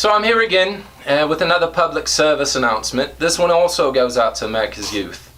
So I'm here again with another public service announcement. This one also goes out to America's youth.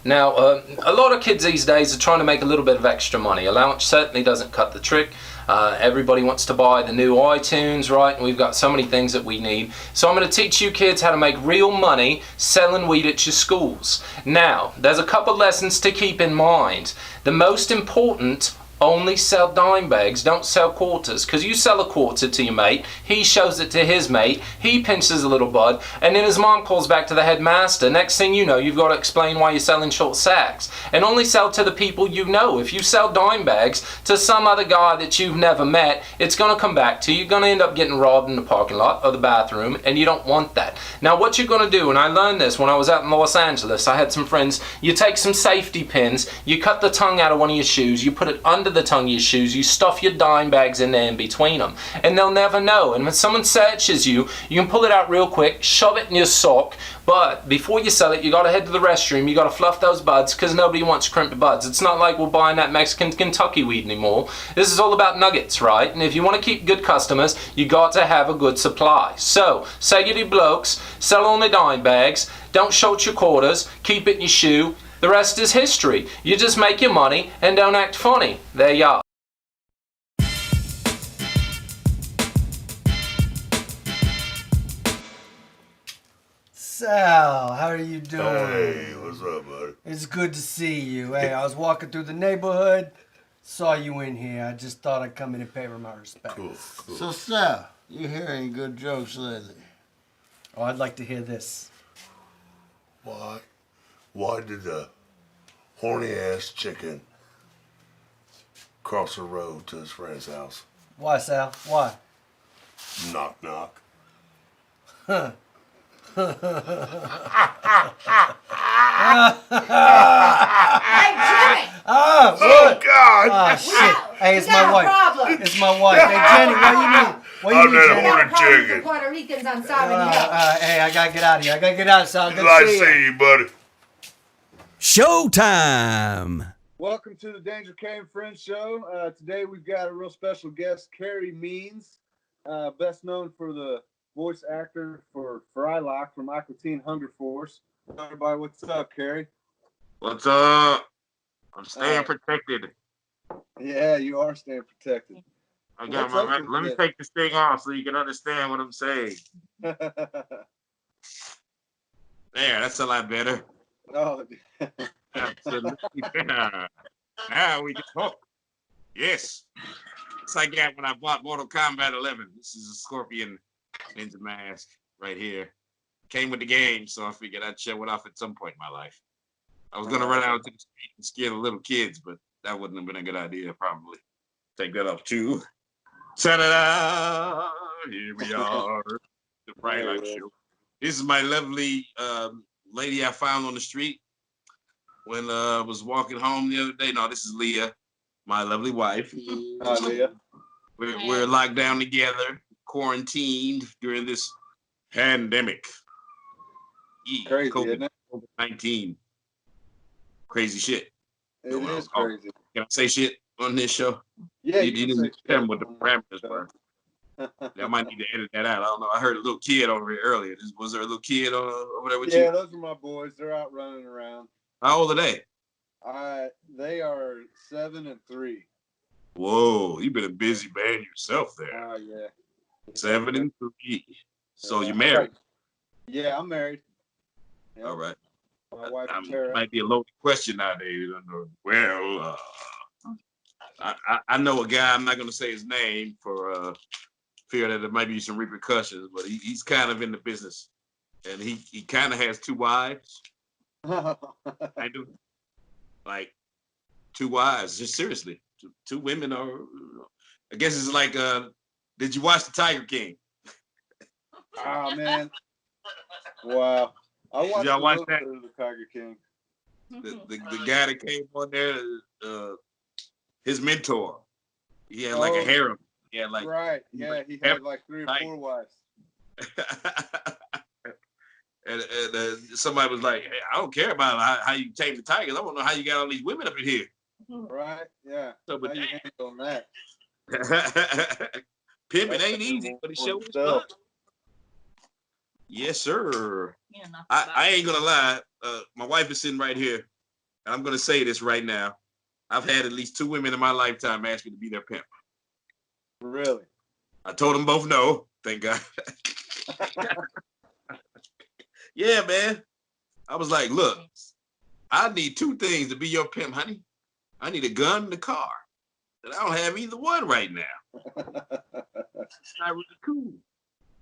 Now, a lot of kids these days are trying to make a little bit of extra money. Allowance certainly doesn't cut the trick. Everybody wants to buy the new iTunes, right? And we've got so many things that we need. So I'm going to teach you kids how to make real money selling weed at your schools. Now, there's a couple lessons to keep in mind. The most important: only sell dime bags, don't sell quarters. Because you sell a quarter to your mate, he shows it to his mate, he pinches a little bud, and then his mom calls back to the headmaster. Next thing you know, you've got to explain why you're selling short sacks. And only sell to the people you know. If you sell dime bags to some other guy that you've never met, it's going to come back to you. You're going to end up getting robbed in the parking lot or the bathroom, and you don't want that. Now, what you're going to do, and I learned this when I was out in Los Angeles, I had some friends, you take some safety pins, you cut the tongue out of one of your shoes, you put it under the tongue of your shoes, you stuff your dime bags in there in between them, and they'll never know. And when someone searches you, you can pull it out real quick, shove it in your sock, but before you sell it, you got to head to the restroom, you got to fluff those buds, because nobody wants crimped buds. It's not like we're buying that Mexican Kentucky weed anymore. This is all about nuggets, right? And if you want to keep good customers, you got to have a good supply. So, say you do blokes, sell only dime bags, don't short your quarters, keep it in your shoe. The rest is history. You just make your money and don't act funny. There you are. Sal, how are you doing? Hey, what's up, buddy? It's good to see you. Hey, I was walking through the neighborhood, saw you in here. I just thought I'd come in and pay my respects. Cool. So, Sal, you hear any good jokes lately? Oh, I'd like to hear this. Why did the horny-ass chicken cross the road to his friend's house? Why, Sal? Why? Knock, knock. Huh. Hey, Jimmy! Oh, Oh, God! Oh, shit. Hey, it's We got my a wife. problem. It's my wife. Hey, Jenny, what do you need? What do you I'm need, not a Jenny? We got a Horny problem with chicken. the Puerto Ricans on Simon Hill. Hey, I gotta get out of here. I gotta get out, Sal. Good Nice to see you. seeing you, buddy. Showtime! Welcome to the Danger Came Friends show. Today we've got a real special guest, Carey Means, best known for the voice actor for Frylock from Aqua Teen Hunger Force. Everybody, what's up, Carey? What's up? I'm staying protected. Yeah, you are staying protected. I got What's my. up with Let me this? take this thing off so you can understand what I'm saying. There, that's a lot better. Oh, Absolutely better. Now we can talk. Yes. It's like that when I bought Mortal Kombat 11. This is a Scorpion Ninja mask right here. Came with the game, so I figured I'd show it off at some point in my life. I was gonna run out into the street and scare the little kids, but that wouldn't have been a good idea, probably. Take that off too. Ta-da! Here we are, the Frylock show. This is my lovely lady I found on the street when I was walking home the other day. No, this is Leah, my lovely wife. Leah. We're locked down together, quarantined during this pandemic. Crazy, isn't it? COVID-19. Crazy shit. It is crazy. Can I say shit on this show? Yeah, You can didn't say tell me shit what the on parameters the were. I might need to edit that out. I don't know. I heard a little kid over here earlier. Was there a little kid over there with Yeah, you? those are my boys. They're out running around. How old are they? They are 7 and 3. Whoa, you've been a busy man yourself there. Oh, yeah. 7 and 3. So Yeah. you're married. Yeah, I'm married. Yep. All right. My wife It Tara. might be a loaded question nowadays. Well, I know a guy. I'm not going to say his name for fear that there might be some repercussions, but he's kind of in the business, and he kind of has 2 wives. I do, like 2 wives. Just seriously, two women are. I guess it's like. Did you watch the Tiger King? Oh man! Wow, I watched Y'all a watch little that? bit of the Tiger King. The guy that came on there, his mentor. He had like a harem. He had like Right, yeah, he had like 3 or 4 wives. and somebody was like, hey, I don't care about how you tame the tigers. I want to know how you got all these women up in here. Right, yeah. So, but How you handling that? pimping ain't easy, but it sure is fun. Stuff. Yes, sir. Yeah, enough I about ain't gonna lie. My wife is sitting right here, and I'm gonna say this right now. I've had at least 2 women in my lifetime ask me to be their pimp. Really? I told them both no. Thank God. Yeah, man. I was like, look, I need 2 things to be your pimp, honey. I need a gun and a car. And I don't have either one right now. It's not really cool.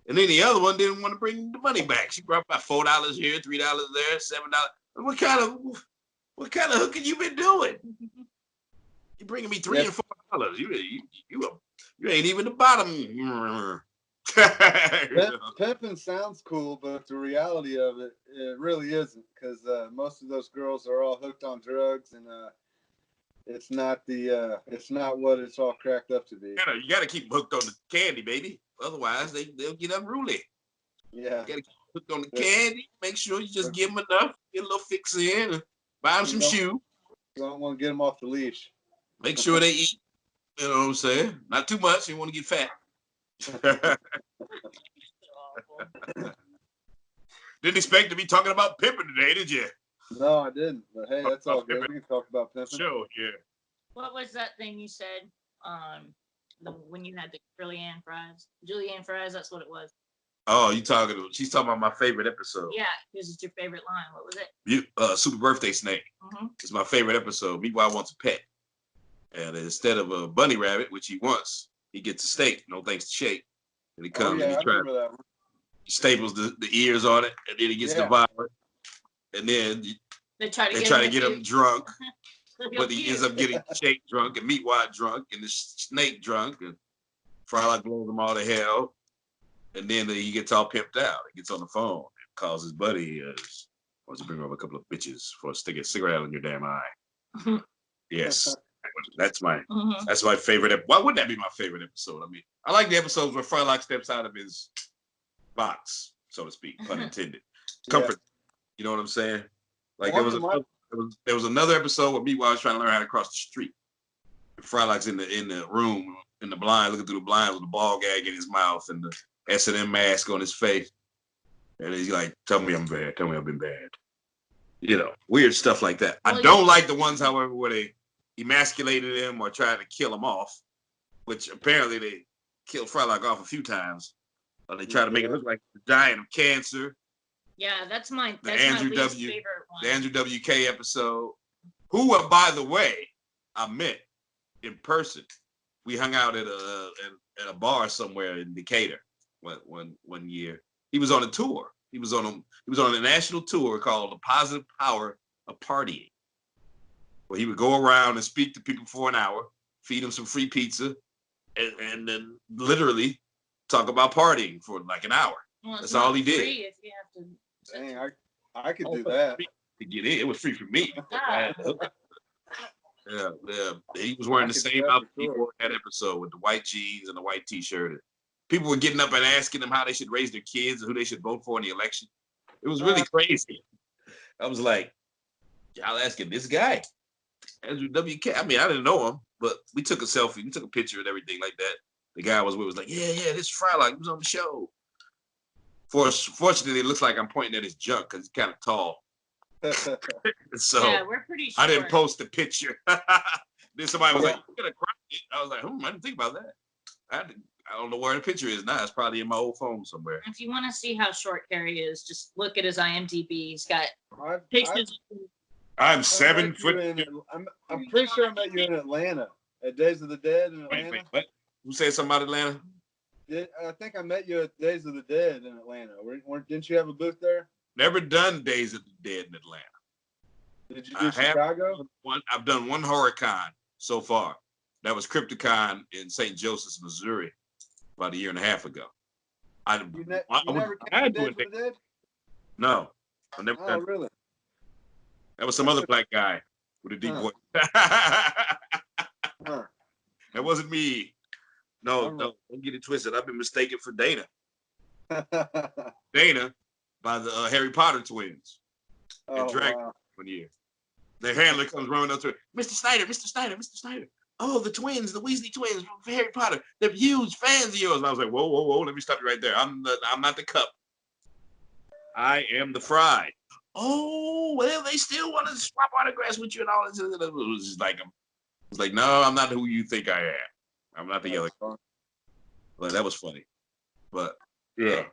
And then the other one didn't want to bring the money back. She brought about $4 here, $3 there, $7. What kind of hooking you been doing? You bringing me $3 and $4. You ain't even the bottom. Pimping sounds cool, but the reality of it, it really isn't, because most of those girls are all hooked on drugs, and it's not what it's all cracked up to be. You gotta keep hooked on the candy, baby. Otherwise, they'll get unruly. Yeah. You gotta keep hooked on the candy. Make sure you just give them enough. Get a little fix in. And buy them some shoes. You don't want to get them off the leash. Make sure they eat. You know what I'm saying? Not too much. You want to get fat. Didn't expect to be talking about pimping today, did you? No, I didn't. But hey, that's all good. We can talk about pimping. Sure, yeah. What was that thing you said? When you had the julienne fries, that's what it was. Oh, she's talking about my favorite episode. Yeah, this is your favorite line. What was it? Super Birthday Snake. Mm-hmm. It's my favorite episode. Meanwhile, wants a pet. And instead of a bunny rabbit, which he wants, he gets a steak. No thanks to Shake. And he comes and he staples the ears on it, and then he gets devoured. And then they try to get him drunk. But he ends up getting Shake drunk and Meatwad drunk and the snake drunk. And Frylock blows them all to hell. And then he gets all pimped out. He gets on the phone and calls his buddy. Wants to bring over a couple of bitches for a stick a cigarette in your damn eye. Yes. That's my favorite. Why wouldn't that be my favorite episode? I mean, I like the episodes where Frylock steps out of his box, so to speak, pun intended. Comfort. You know what I'm saying? Like there was another episode where Meatwad was trying to learn how to cross the street. Frylock's in the room in the blind, looking through the blind with a ball gag in his mouth and the S&M mask on his face, and he's like, "Tell me I'm bad. Tell me I've been bad." You know, weird stuff like that. I don't like the ones, however, where they emasculated him or tried to kill him off, which apparently they killed Frylock off a few times. They try to make it look like he's dying of cancer. Yeah, that's my least favorite one. The Andrew WK episode, who, by the way, I met in person. We hung out at a bar somewhere in Decatur one year. He was on a tour. He was on a national tour called The Positive Power of Partying, where he would go around and speak to people for an hour, feed them some free pizza, and then literally talk about partying for like an hour. Well, that's all he did. If you have to. Dang, I could do that. To get in, it was free for me. Yeah. He was wearing the same outfit he wore in that episode with the white jeans and the white T-shirt. People were getting up and asking him how they should raise their kids and who they should vote for in the election. It was really crazy. I was like, y'all asking this guy, Andrew WK. I mean, I didn't know him, but we took a selfie, we took a picture and everything like that. The guy was like, yeah, this is Frylock. He was on the show. Fortunately, it looks like I'm pointing at his junk because he's kind of tall. So yeah, we're pretty sure. I didn't post the picture. Then somebody was like, "You're gonna cry." I was like, I didn't think about that. I don't know where the picture is now. It's probably in my old phone somewhere. If you want to see how short Carey is, just look at his IMDb. He's got pictures. I'm 7 foot. I'm pretty sure I met you in Atlanta at Days of the Dead in Atlanta. Wait, what? Who said something about Atlanta? I think I met you at Days of the Dead in Atlanta. Didn't you have a booth there? Never done Days of the Dead in Atlanta. Did you do Chicago? I've done one horror con so far. That was Crypticon in St. Joseph's, Missouri, about 1.5 years ago. You never came to Days of the Dead? No, I never done. Oh, really? That was some other black guy with a deep voice. That wasn't me. No, don't get it twisted. I've been mistaken for Dana. Dana by the Harry Potter twins. And Dragon 1 year. Their handler comes running up to her, Mr. Snyder. Oh, the twins, the Weasley twins from Harry Potter. They're huge fans of yours. And I was like, whoa, let me stop you right there. I'm not the cup. I am the Fry. Oh, well, they still want to swap autographs with you and all this. It was just like, no, I'm not who you think I am. I'm not the yellow. But that was funny. But yeah.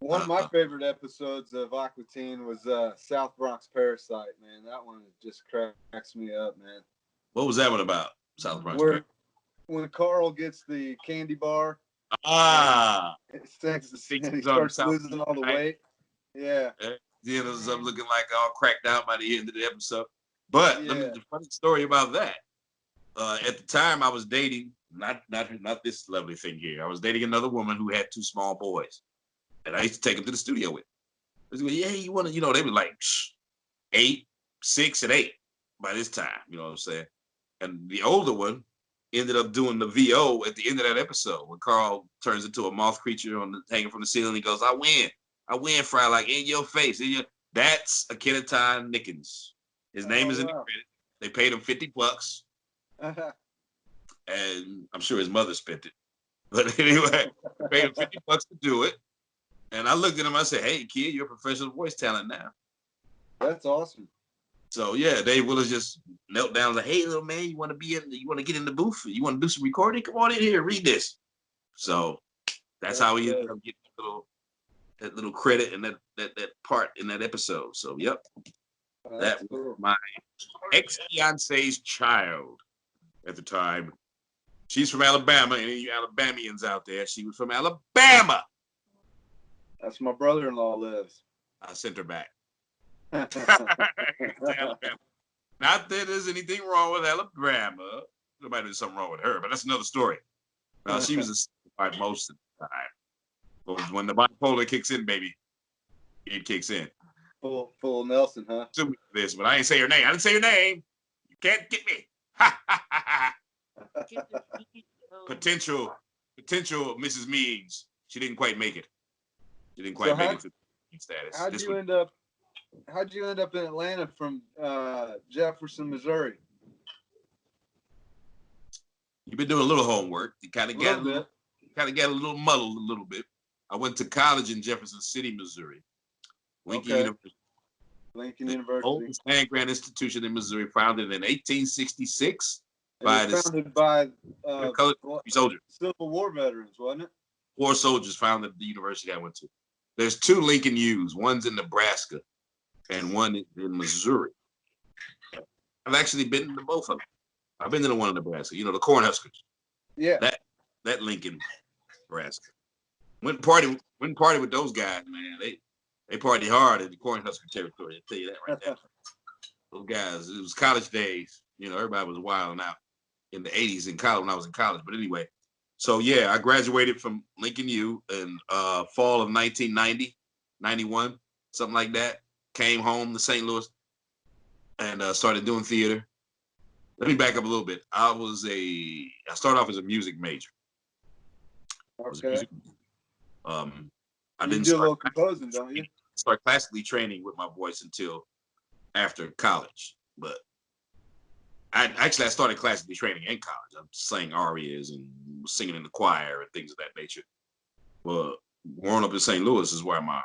One of my favorite episodes of Aqua Teen was South Bronx Parasite, man. That one just cracks me up, man. What was that one about? South Bronx. When Carl gets the candy bar. He starts losing all the weight. Yeah. He ends up looking like all cracked out by the end of the episode. But the funny story about that. At the time, I was dating not this lovely thing here. I was dating another woman who had 2 small boys, and I used to take them to the studio with. Yeah, you want to, they were like 8, 6, and 8 by this time. You know what I'm saying? And the older one ended up doing the VO at the end of that episode when Carl turns into a moth creature hanging from the ceiling. He goes, "I win, Frylock, in your face." That's a Kennetine Nickens. His name is in the credit. They paid him $50. And I'm sure his mother spent it. But anyway, paid him $50 to do it. And I looked at him, I said, "Hey kid, you're a professional voice talent now." That's awesome. So yeah, Dave Willis just knelt down like, "Hey little man, you want to get in the booth? You want to do some recording? Come on in here, read this." So that's how he ended up getting that little credit and that part in that episode. So yep. That was my ex-fiance's child at the time. She's from Alabama, and any you Alabamians out there, she was from Alabama. That's where my brother-in-law lives. I sent her back. Not that there's anything wrong with Alabama. Nobody there's something wrong with her, but that's another story. She was a part most of the time. But when the bipolar kicks in, baby, it kicks in. Full Nelson, huh? This, but I ain't say her name. I didn't say her name. You can't get me. Potential Mrs. Means. She didn't quite make it. She didn't quite make it to status. How'd you end up in Atlanta from Jefferson, Missouri? You've been doing a little homework. You kind of got a little muddled a little bit. I went to college in Jefferson City, Missouri. Lincoln University. Lincoln University. Oldest land grant institution in Missouri, founded in 1866 founded by colored soldiers. Civil War veterans, wasn't it? War soldiers founded the university I went to. There's 2 Lincoln U's. One's in Nebraska and one in Missouri. I've actually been to both of them. I've been to the one in Nebraska, the Cornhuskers. Yeah. That Lincoln, Nebraska. Went party with those guys, man. They party hard in the Cornhusker territory. I'll tell you that right there. Those guys, it was college days. Everybody was wilding out in the 80s in college when I was in college. But anyway, so yeah, I graduated from Lincoln U in fall of 1990, 91, something like that. Came home to St. Louis and started doing theater. Let me back up a little bit. I started off as a music major. Okay. I didn't do a little composing, don't you? Start classically training with my voice until after college. But I started classically training in college. I sang arias and singing in the choir and things of that nature. Well, growing up in St. Louis is where my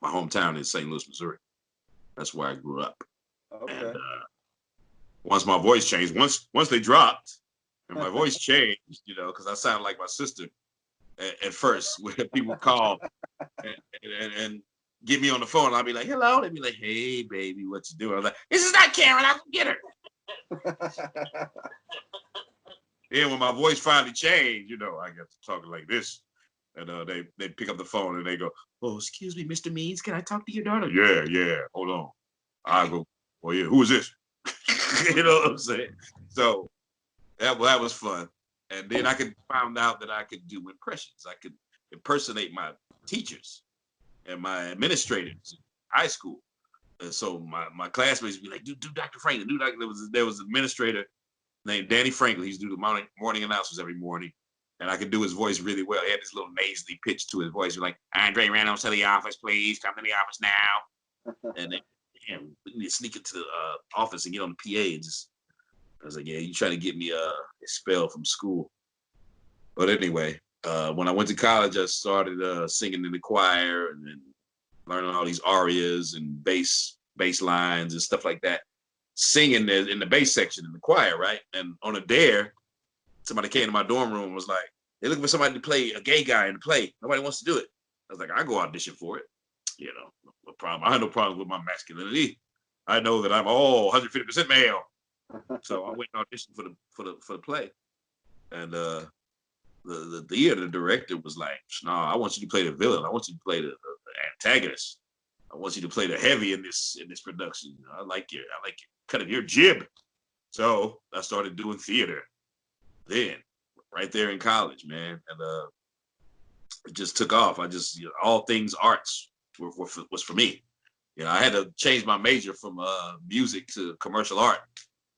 hometown is, St. Louis, Missouri. That's where I grew up. Okay. And once my voice changed, once they dropped and my voice changed, because I sounded like my sister at first, where people call and get me on the phone. I'll be like, "Hello." They'd be like, "Hey, baby, what you doing?" I was like, "This is not Karen. I can get her." Then when my voice finally changed, I got to talking like this. And they pick up the phone and they go, "Oh, excuse me, Mr. Means, can I talk to your daughter?" Yeah, hold on. I go, "Oh yeah, who is this?" You know what I'm saying? So that was fun. And then I found out that I could do impressions. I could impersonate my teachers and my administrators in high school. And so my classmates would be like, do Dr. Franklin, do Dr. There was an administrator named Danny Franklin. He used to do the morning announcers every morning. And I could do his voice really well. He had this little nasally pitch to his voice. He was like, "Andre Reynolds to the office, please. Come to the office now." And then, we need to sneak into the office and get on the PA. And I was like, "Yeah, you trying to get me expelled from school." But anyway, when I went to college, I started singing in the choir and then learning all these arias and bass lines and stuff like that, singing in the bass section in the choir, right? And on a dare, somebody came to my dorm room and was like, they're looking for somebody to play a gay guy in the play. Nobody wants to do it. I was like, I go audition for it. You know, no problem. I had no problem with my masculinity. I know that I'm all 150% male. So I went and auditioned for the play. And the theater director was like, no, I want you to play the villain. I want you to play the antagonist. I want you to play the heavy in this production. I like your cut of your jib. So I started doing theater then, right there in college, man. And it just took off. I just, all things arts was for me. You know, I had to change my major from music to commercial art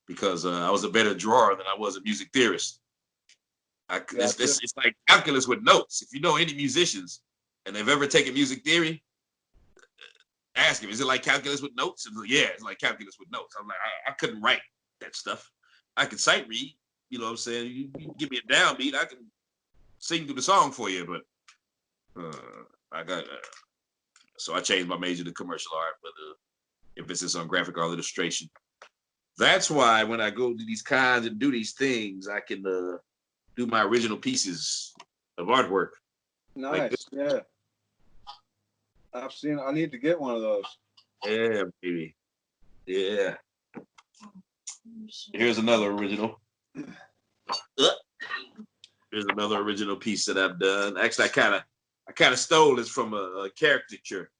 because I was a better drawer than I was a music theorist. It's like calculus with notes. If you know any musicians and they've ever taken music theory, ask him, is it like calculus with notes? And yeah, it's like calculus with notes. I'm like, I couldn't write that stuff. I could sight read, you know what I'm saying? You give me a downbeat, I can sing through the song for you, but so I changed my major to commercial art with emphasis on graphic art illustration. That's why when I go to these cons and do these things, I can do my original pieces of artwork. Nice, yeah. I need to get one of those. Yeah, baby. Yeah. Here's another original. Here's another original piece that I've done. Actually, I kind of stole this from a caricature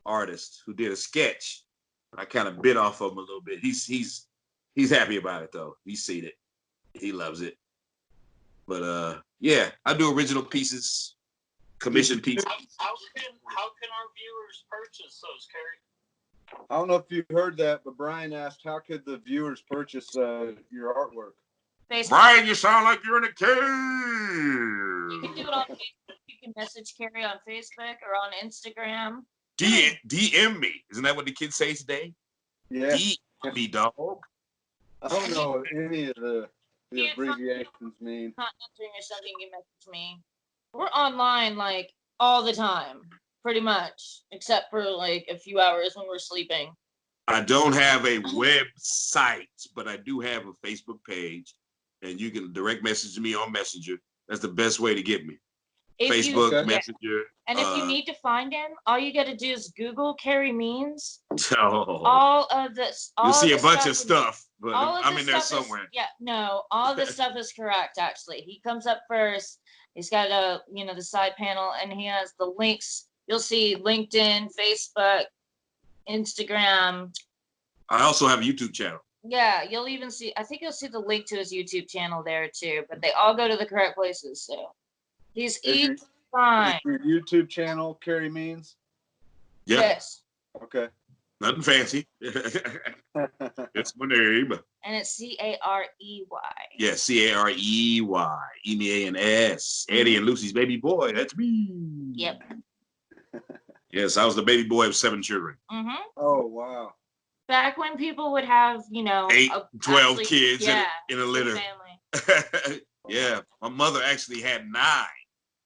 artist who did a sketch. I kind of bit off of him a little bit. He's happy about it though. He's seen it. He loves it. But yeah, I do original pieces, commission pieces. How can our viewers purchase those, Carey? I don't know if you heard that, but Brian asked, how could the viewers purchase your artwork? Facebook. Brian, you sound like you're in a cave. You can do it on Facebook. You can message Carey on Facebook or on Instagram. DM me. Isn't that what the kids say today? Yeah. DM me, dog. I don't know what any of the abbreviations mean. Not answering or something, you message me. We're online like all the time, pretty much, except for like a few hours when we're sleeping. I don't have a website, but I do have a Facebook page, and you can direct message me on Messenger. That's the best way to get me. Facebook, Messenger. And if you need to find him, all you got to do is Google Carey Means. Oh. All of this. You'll see a bunch of stuff, but I'm in there somewhere. All this stuff is correct, actually. He comes up first. He's got the side panel, and he has the links. You'll see LinkedIn, Facebook, Instagram. I also have a YouTube channel. Yeah, you'll even see, I think you'll see the link to his YouTube channel there too, but they all go to the correct places, so. He's easy to find. Your YouTube channel, Carey Means? Yeah. Yes. Okay. Nothing fancy. It's my name. And it's Carey. Yeah, Carey. EMEANS. Eddie and Lucy's baby boy. That's me. Yep. Yes, I was the baby boy of 7 children. Mm-hmm. Oh, wow. Back when people would have, 8, 12 kids in a litter. Family. Yeah, my mother actually had 9,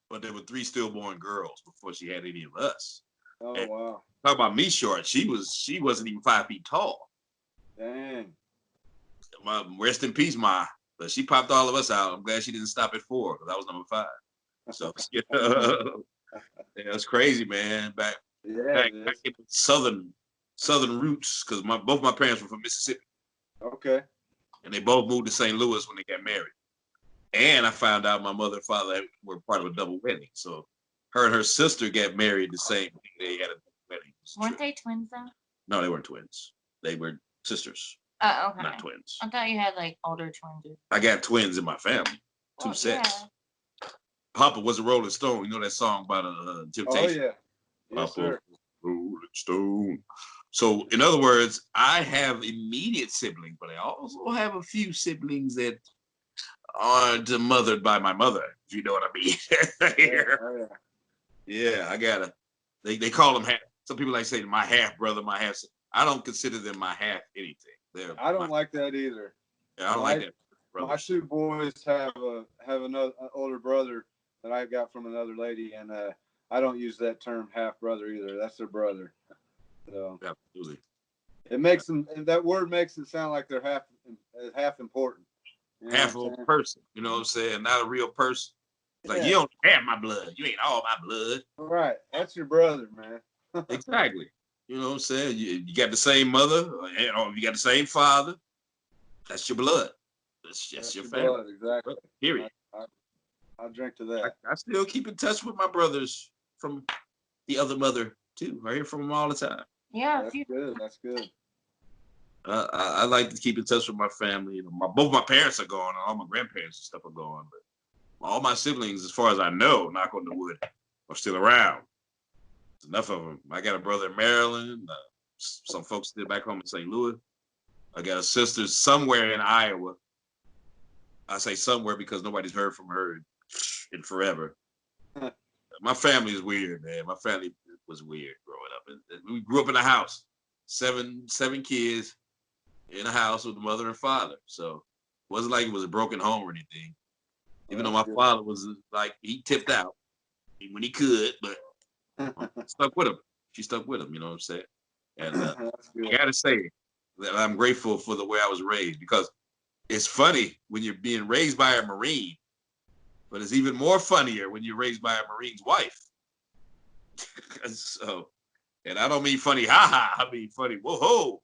but there were 3 stillborn girls before she had any of us. Oh, and wow. Talk about me short. She wasn't even 5 feet tall. Dang. Rest in peace, Ma. But she popped all of us out. I'm glad she didn't stop at 4 because I was number 5. So yeah, that's crazy, man. Back in southern roots, because both my parents were from Mississippi. Okay. And they both moved to St. Louis when they got married. And I found out my mother and father were part of a double wedding. So her and her sister got married the same day they had a double wedding. Weren't they twins though? No, they weren't twins. They were sisters. Oh, okay. Not twins. I thought you had like older twins. I got twins in my family. 2 sets. Yeah. Papa was a Rolling Stone. You know that song by the Temptations? Oh, yeah. Yes, Papa, sir. Rolling Stone. So, in other words, I have immediate siblings, but I also have a few siblings that aren't mothered by my mother, if you know what I mean. Yeah, I gotta. They call them half. Some people like to say my half brother, my half. I don't consider them my half anything. I don't like that either. Yeah, I don't like that. My 2 boys have another older brother that I got from another lady, and I don't use that term half brother either. That's their brother. So Absolutely. it makes them, that word makes it sound like they're half important. You know Half what of I'm a saying? person, you know what I'm saying? Not a real person. Like, Yeah. you don't have my blood. You ain't all my blood. Right. That's your brother, man. Exactly. You know what I'm saying? You got the same mother, or you got the same father. That's your blood. That's just your family. blood, exactly. Period. I drink to that. I still keep in touch with my brothers from the other mother too. I hear from them all the time. Yeah, That's good. That's good. I like to keep in touch with my family. You know, both my parents are gone, and all my grandparents and stuff are gone, but all my siblings, as far as I know, knock on the wood, are still around. There's enough of them. I got a brother in Maryland. Some folks still back home in St. Louis. I got a sister somewhere in Iowa. I say somewhere because nobody's heard from her in forever. My family is weird, man. My family was weird growing up. And we grew up in a house, seven kids in a house with a mother and father. So it wasn't like it was a broken home or anything. Even though my father was like, he tipped out when he could, but stuck with him. She stuck with him, you know what I'm saying? And I gotta say that I'm grateful for the way I was raised, because it's funny when you're being raised by a Marine, but it's even more funnier when you're raised by a Marine's wife. So, and I don't mean funny, ha, I mean funny, whoa.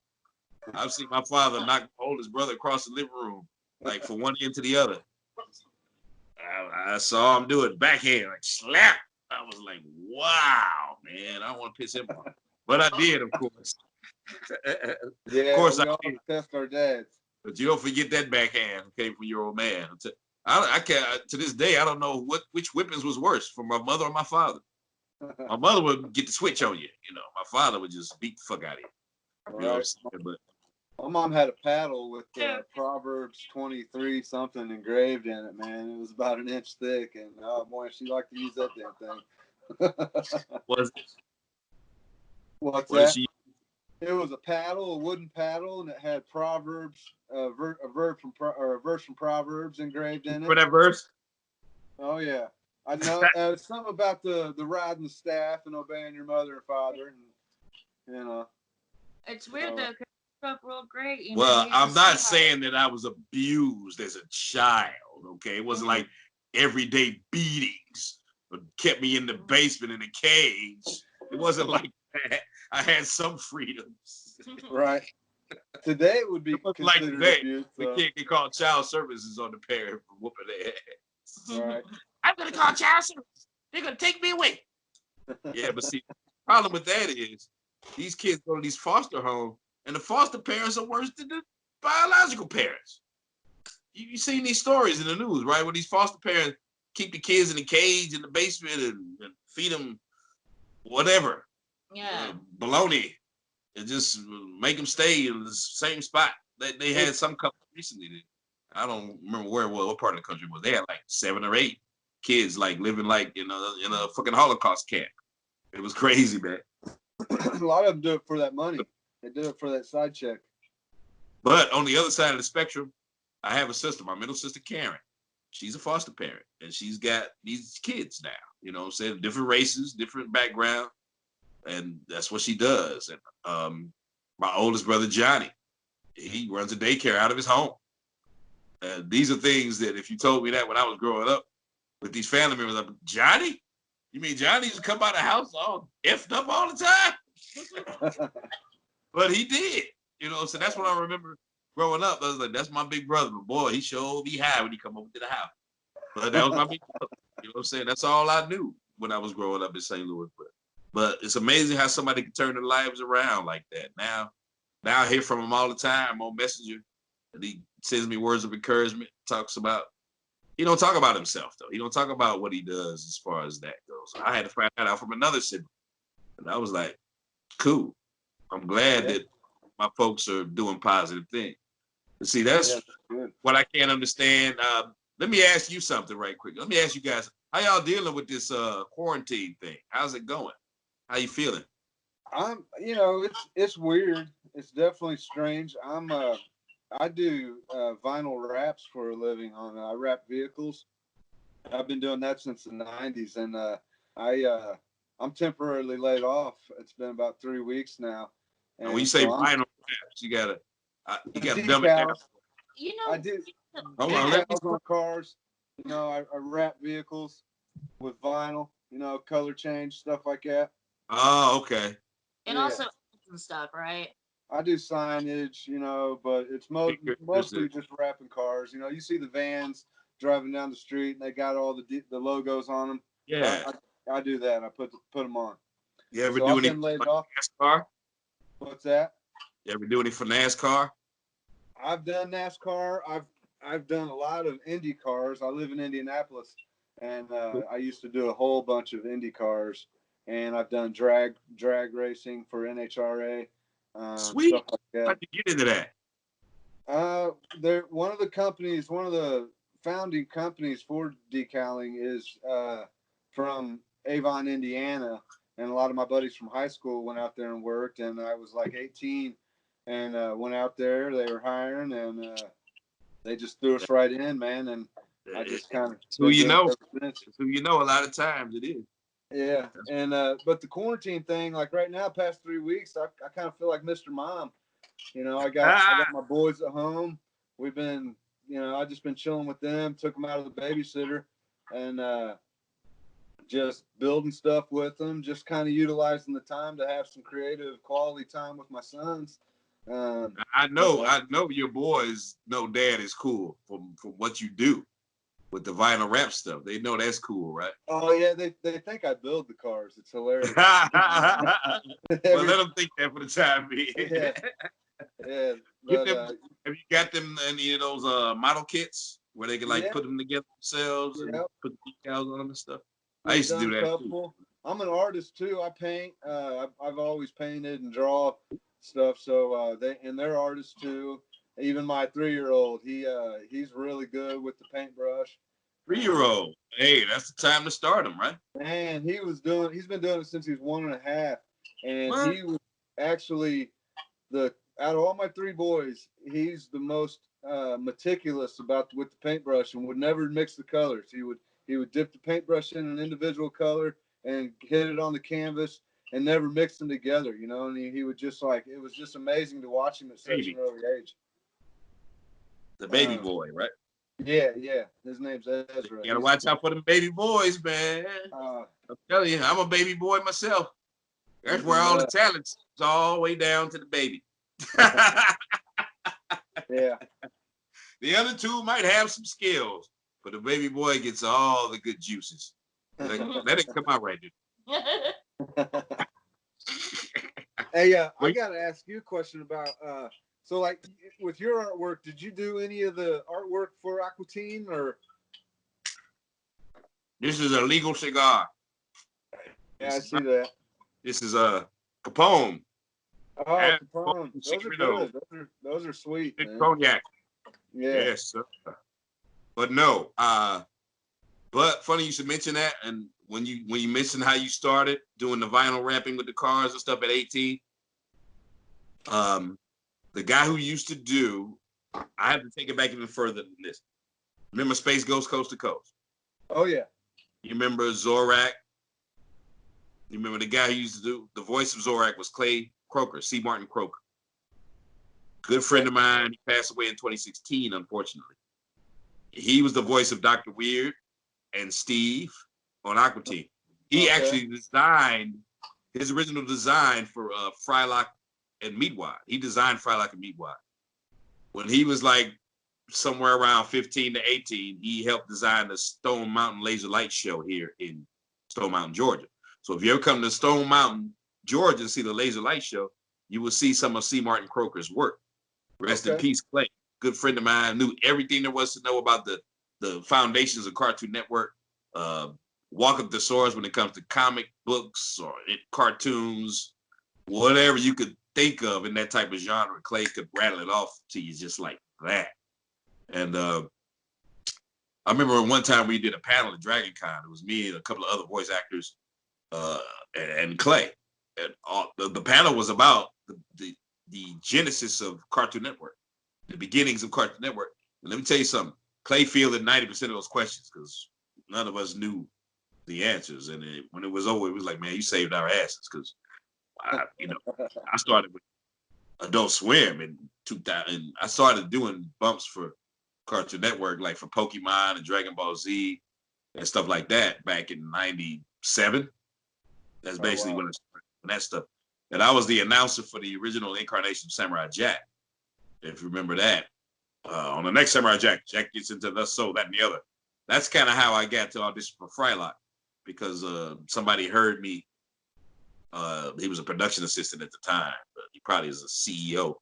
I've seen my father knock my oldest brother across the living room, like from one end to the other. I saw him do it backhand, like slap. I was like, wow, man, I don't want to piss him off. But I did, of course. Yeah, of course we I all did. test our dads. But you don't forget that backhand came from your old man. I can't, to this day, I don't know which whippings was worse, from my mother or my father. My mother would get the switch on you, you know. My father would just beat the fuck out of you. You know what I'm saying? But my mom had a paddle with Proverbs 23 something engraved in it, man. It was about an inch thick, and oh boy, she liked to use that damn thing. What's that? Is she? It was a paddle, a wooden paddle, and it had Proverbs, a verse from Proverbs engraved in it. For that verse? Oh yeah, I know. Something about the riding the staff and obeying your mother and father, and you know. It's weird though, 'cause you grew up real great. You Well, know, I'm not saying that I was abused as a child. Okay, it wasn't like everyday beatings, but kept me in the basement in a cage. It wasn't like that. I had some freedoms. Right. Today it would be like today. abuse. The kid can call child services on the parent for whooping their ass. Right. I'm gonna call child services. They're gonna take me away. Yeah, but see, the problem with that is these kids go to these foster homes, and the foster parents are worse than the biological parents. You've seen these stories in the news, right? Where these foster parents keep the kids in a cage in the basement and feed them whatever. Yeah. Baloney. And just make them stay in the same spot. They had some couple recently. I don't remember where it was, what part of the country it was. They had like 7 or 8 kids like living like in a fucking Holocaust camp. It was crazy, man. A lot of them do it for that money. They do it for that side check. But on the other side of the spectrum, I have a sister, my middle sister, Karen. She's a foster parent, and she's got these kids now. You know what I'm saying? Different races, different background, and that's what she does. And my oldest brother, Johnny, he runs a daycare out of his home. These are things that if you told me that when I was growing up with these family members, I'm like, Johnny? You mean Johnny used to come out of the house all effed up all the time? But he did. You know, so that's what I remember growing up. I was like, that's my big brother. But boy, he sure be high when he come over to the house. But that was my big brother. You know what I'm saying? That's all I knew when I was growing up in St. Louis. But it's amazing how somebody can turn their lives around like that. Now I hear from him all the time on Messenger. And he sends me words of encouragement, he don't talk about himself, though. He don't talk about what he does as far as that goes. I had to find that out from another sibling. And I was like, cool. I'm glad that my folks are doing positive things. And see, that's what I can't understand. Let me ask you something right quick. Let me ask you guys, how y'all dealing with this quarantine thing? How's it going? How you feeling? It's weird. It's definitely strange. I do vinyl wraps for a living. I wrap vehicles. I've been doing that since the 90s, and I'm temporarily laid off. It's been about 3 weeks now. And when you say so I'm- vinyl wraps, you gotta the dumb it down. decals, You I know, do Hold on, let me. decals on cars. You know, I wrap vehicles with vinyl. You know, color change stuff like that. Oh, okay. and Yeah. also some stuff, right? I do signage, you know, but it's mostly just wrapping cars. You know, you see the vans driving down the street and they got all the logos on them. Yeah. I do that. I put them on. You ever So do I've any been laid for off. NASCAR? What's that? You ever do any for NASCAR? I've done NASCAR. I've done a lot of Indy cars. I live in Indianapolis, and I used to do a whole bunch of Indy cars. And I've done drag racing for NHRA. Sweet. Stuff like that. How'd you get into that? They're one of the founding companies for decaling is from Avon, Indiana, and a lot of my buddies from high school went out there and worked. And I was like 18, and went out there. They were hiring, and they just threw us right in, man. And I just kind of Who you know? since. Who you know? A lot of times it is. Yeah, and but the quarantine thing, like right now, past 3 weeks, I kind of feel like Mr. Mom. You know, I got my boys at home. We've been, you know, I just been chilling with them. Took them out of the babysitter, and just building stuff with them. Just kind of utilizing the time to have some creative, quality time with my sons. I know your boys know Dad is cool from what you do with the vinyl rap stuff. They know that's cool, right? Oh yeah, they think I build the cars. It's hilarious. Well, let them think that for the time being. Yeah. Yeah, but, have you got them any of those model kits where they can like put them together themselves and put decals on them and stuff? I used to do that too. I'm an artist too. I paint. I've always painted and draw stuff. So they're artists too. Even my 3-year-old, he's really good with the paintbrush. 3-year-old, hey, that's the time to start him, right? Man, he's been doing it since he's 1.5, and What? he was actually out of all my 3 boys, he's the most meticulous with the paintbrush and would never mix the colors. He would dip the paintbrush in an individual color and hit it on the canvas and never mix them together, you know. And he would just it was just amazing to watch him at such an early age. The baby boy, right? Yeah. His name's Ezra. You gotta watch out for them baby boys, man. I'm telling you, I'm a baby boy myself. That's where all the talent's all the way down to the baby. Yeah. The other 2 might have some skills, but the baby boy gets all the good juices. Let it come out right there. Hey, I gotta ask you a question about so like with your artwork, did you do any of the artwork for Aqua Teen or? This is a legal cigar. Yeah, I see that. This is a Capone. Oh, And Capone. Those are Secreto. good. Those are sweet, man. Cognac. Yeah. Yes, sir. But no, but funny you should mention that. And when you mentioned how you started doing the vinyl wrapping with the cars and stuff at 18, the guy who used to do, I have to take it back even further than this. Remember Space Ghost Coast to Coast? Oh yeah. You remember Zorak? You remember the guy who used to do the voice of Zorak was Clay Croker, C. Martin Croker. Good friend of mine. He passed away in 2016, unfortunately. He was the voice of Dr. Weird and Steve on Aqua Teen. He actually designed his original design for Frylock and Meatwad. He designed Frylock and Meatwad. When he was like somewhere around 15 to 18, he helped design the Stone Mountain Laser Light Show here in Stone Mountain, Georgia. So if you ever come to Stone Mountain, Georgia, and see the Laser Light Show, you will see some of C. Martin Croker's work. Rest in peace, Clay. Good friend of mine, knew everything there was to know about the foundations of Cartoon Network. Walk up the source when it comes to comic books or cartoons, whatever you could think of in that type of genre. Clay could rattle it off to you just like that. And I remember one time we did a panel at Dragon Con. It was me and a couple of other voice actors and Clay. And the panel was about the genesis of Cartoon Network, the beginnings of Cartoon Network. And let me tell you something. Clay fielded 90% of those questions because none of us knew the answers. And when it was over, it was like, man, you saved our asses, because I started with Adult Swim in 2000. I started doing bumps for Cartoon Network, like for Pokemon and Dragon Ball Z and stuff like that back in '97. That's basically when I started doing that stuff. And I was the announcer for the original incarnation of Samurai Jack, if you remember that. On the next Samurai Jack, Jack gets into the soul, that and the other. That's kind of how I got to audition for Frylock, because somebody heard me. He was a production assistant at the time, but he probably is a CEO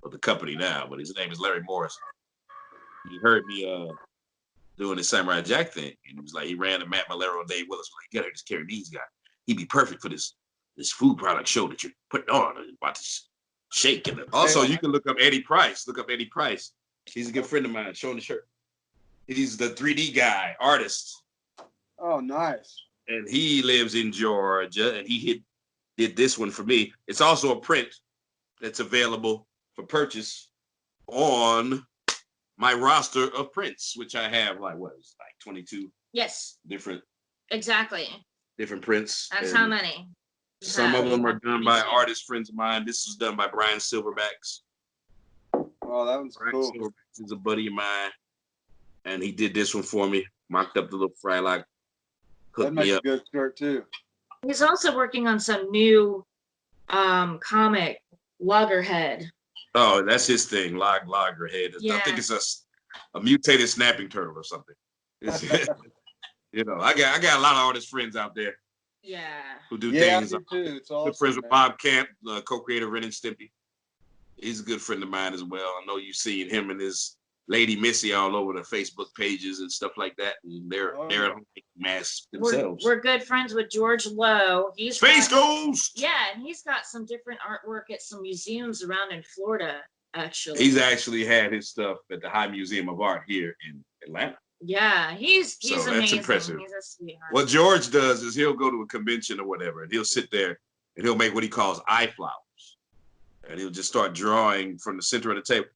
of the company now, but his name is Larry Morris. He heard me doing the Samurai Jack thing, and he was like, he ran to Matt Malero and Dave Willis, like, you gotta just Carey Means guy. He'd be perfect for this food product show that you're putting on, and about to shake. And also, you can look up Eddie Price. Look up Eddie Price. He's a good friend of mine. Showing the shirt. He's the 3D guy, artist. Oh, nice. And he lives in Georgia, and he did this one for me. It's also a print that's available for purchase on my roster of prints, which I have like 22 Yes, different exactly. prints. That's how many. Some of them are done by artist friends of mine. This was done by Brian Silverbacks. Oh, that was Brian cool. Silverbacks is a buddy of mine, and he did this one for me. Mocked up the little Frylock. That makes a good shirt too. He's also working on some new comic, Loggerhead. Oh, that's his thing, Loggerhead. Yeah. I think it's a mutated snapping turtle or something. You know, I got a lot of artist friends out there. Yeah. Who do I things. do too. It's awesome. Good friends with Bob Camp, co-creator of Ren and Stimpy. He's a good friend of mine as well. I know you've seen him and his lady Missy all over the Facebook pages and stuff like that. And they're at home making masks themselves. We're good friends with George Lowe. He's Space Ghost! Yeah, and he's got some different artwork at some museums around in Florida, actually. He's actually had his stuff at the High Museum of Art here in Atlanta. Yeah, he's So amazing. that's impressive. He's a sweetheart. What George does is he'll go to a convention or whatever, and he'll sit there and he'll make what he calls eye flowers. And he'll just start drawing from the center of the table.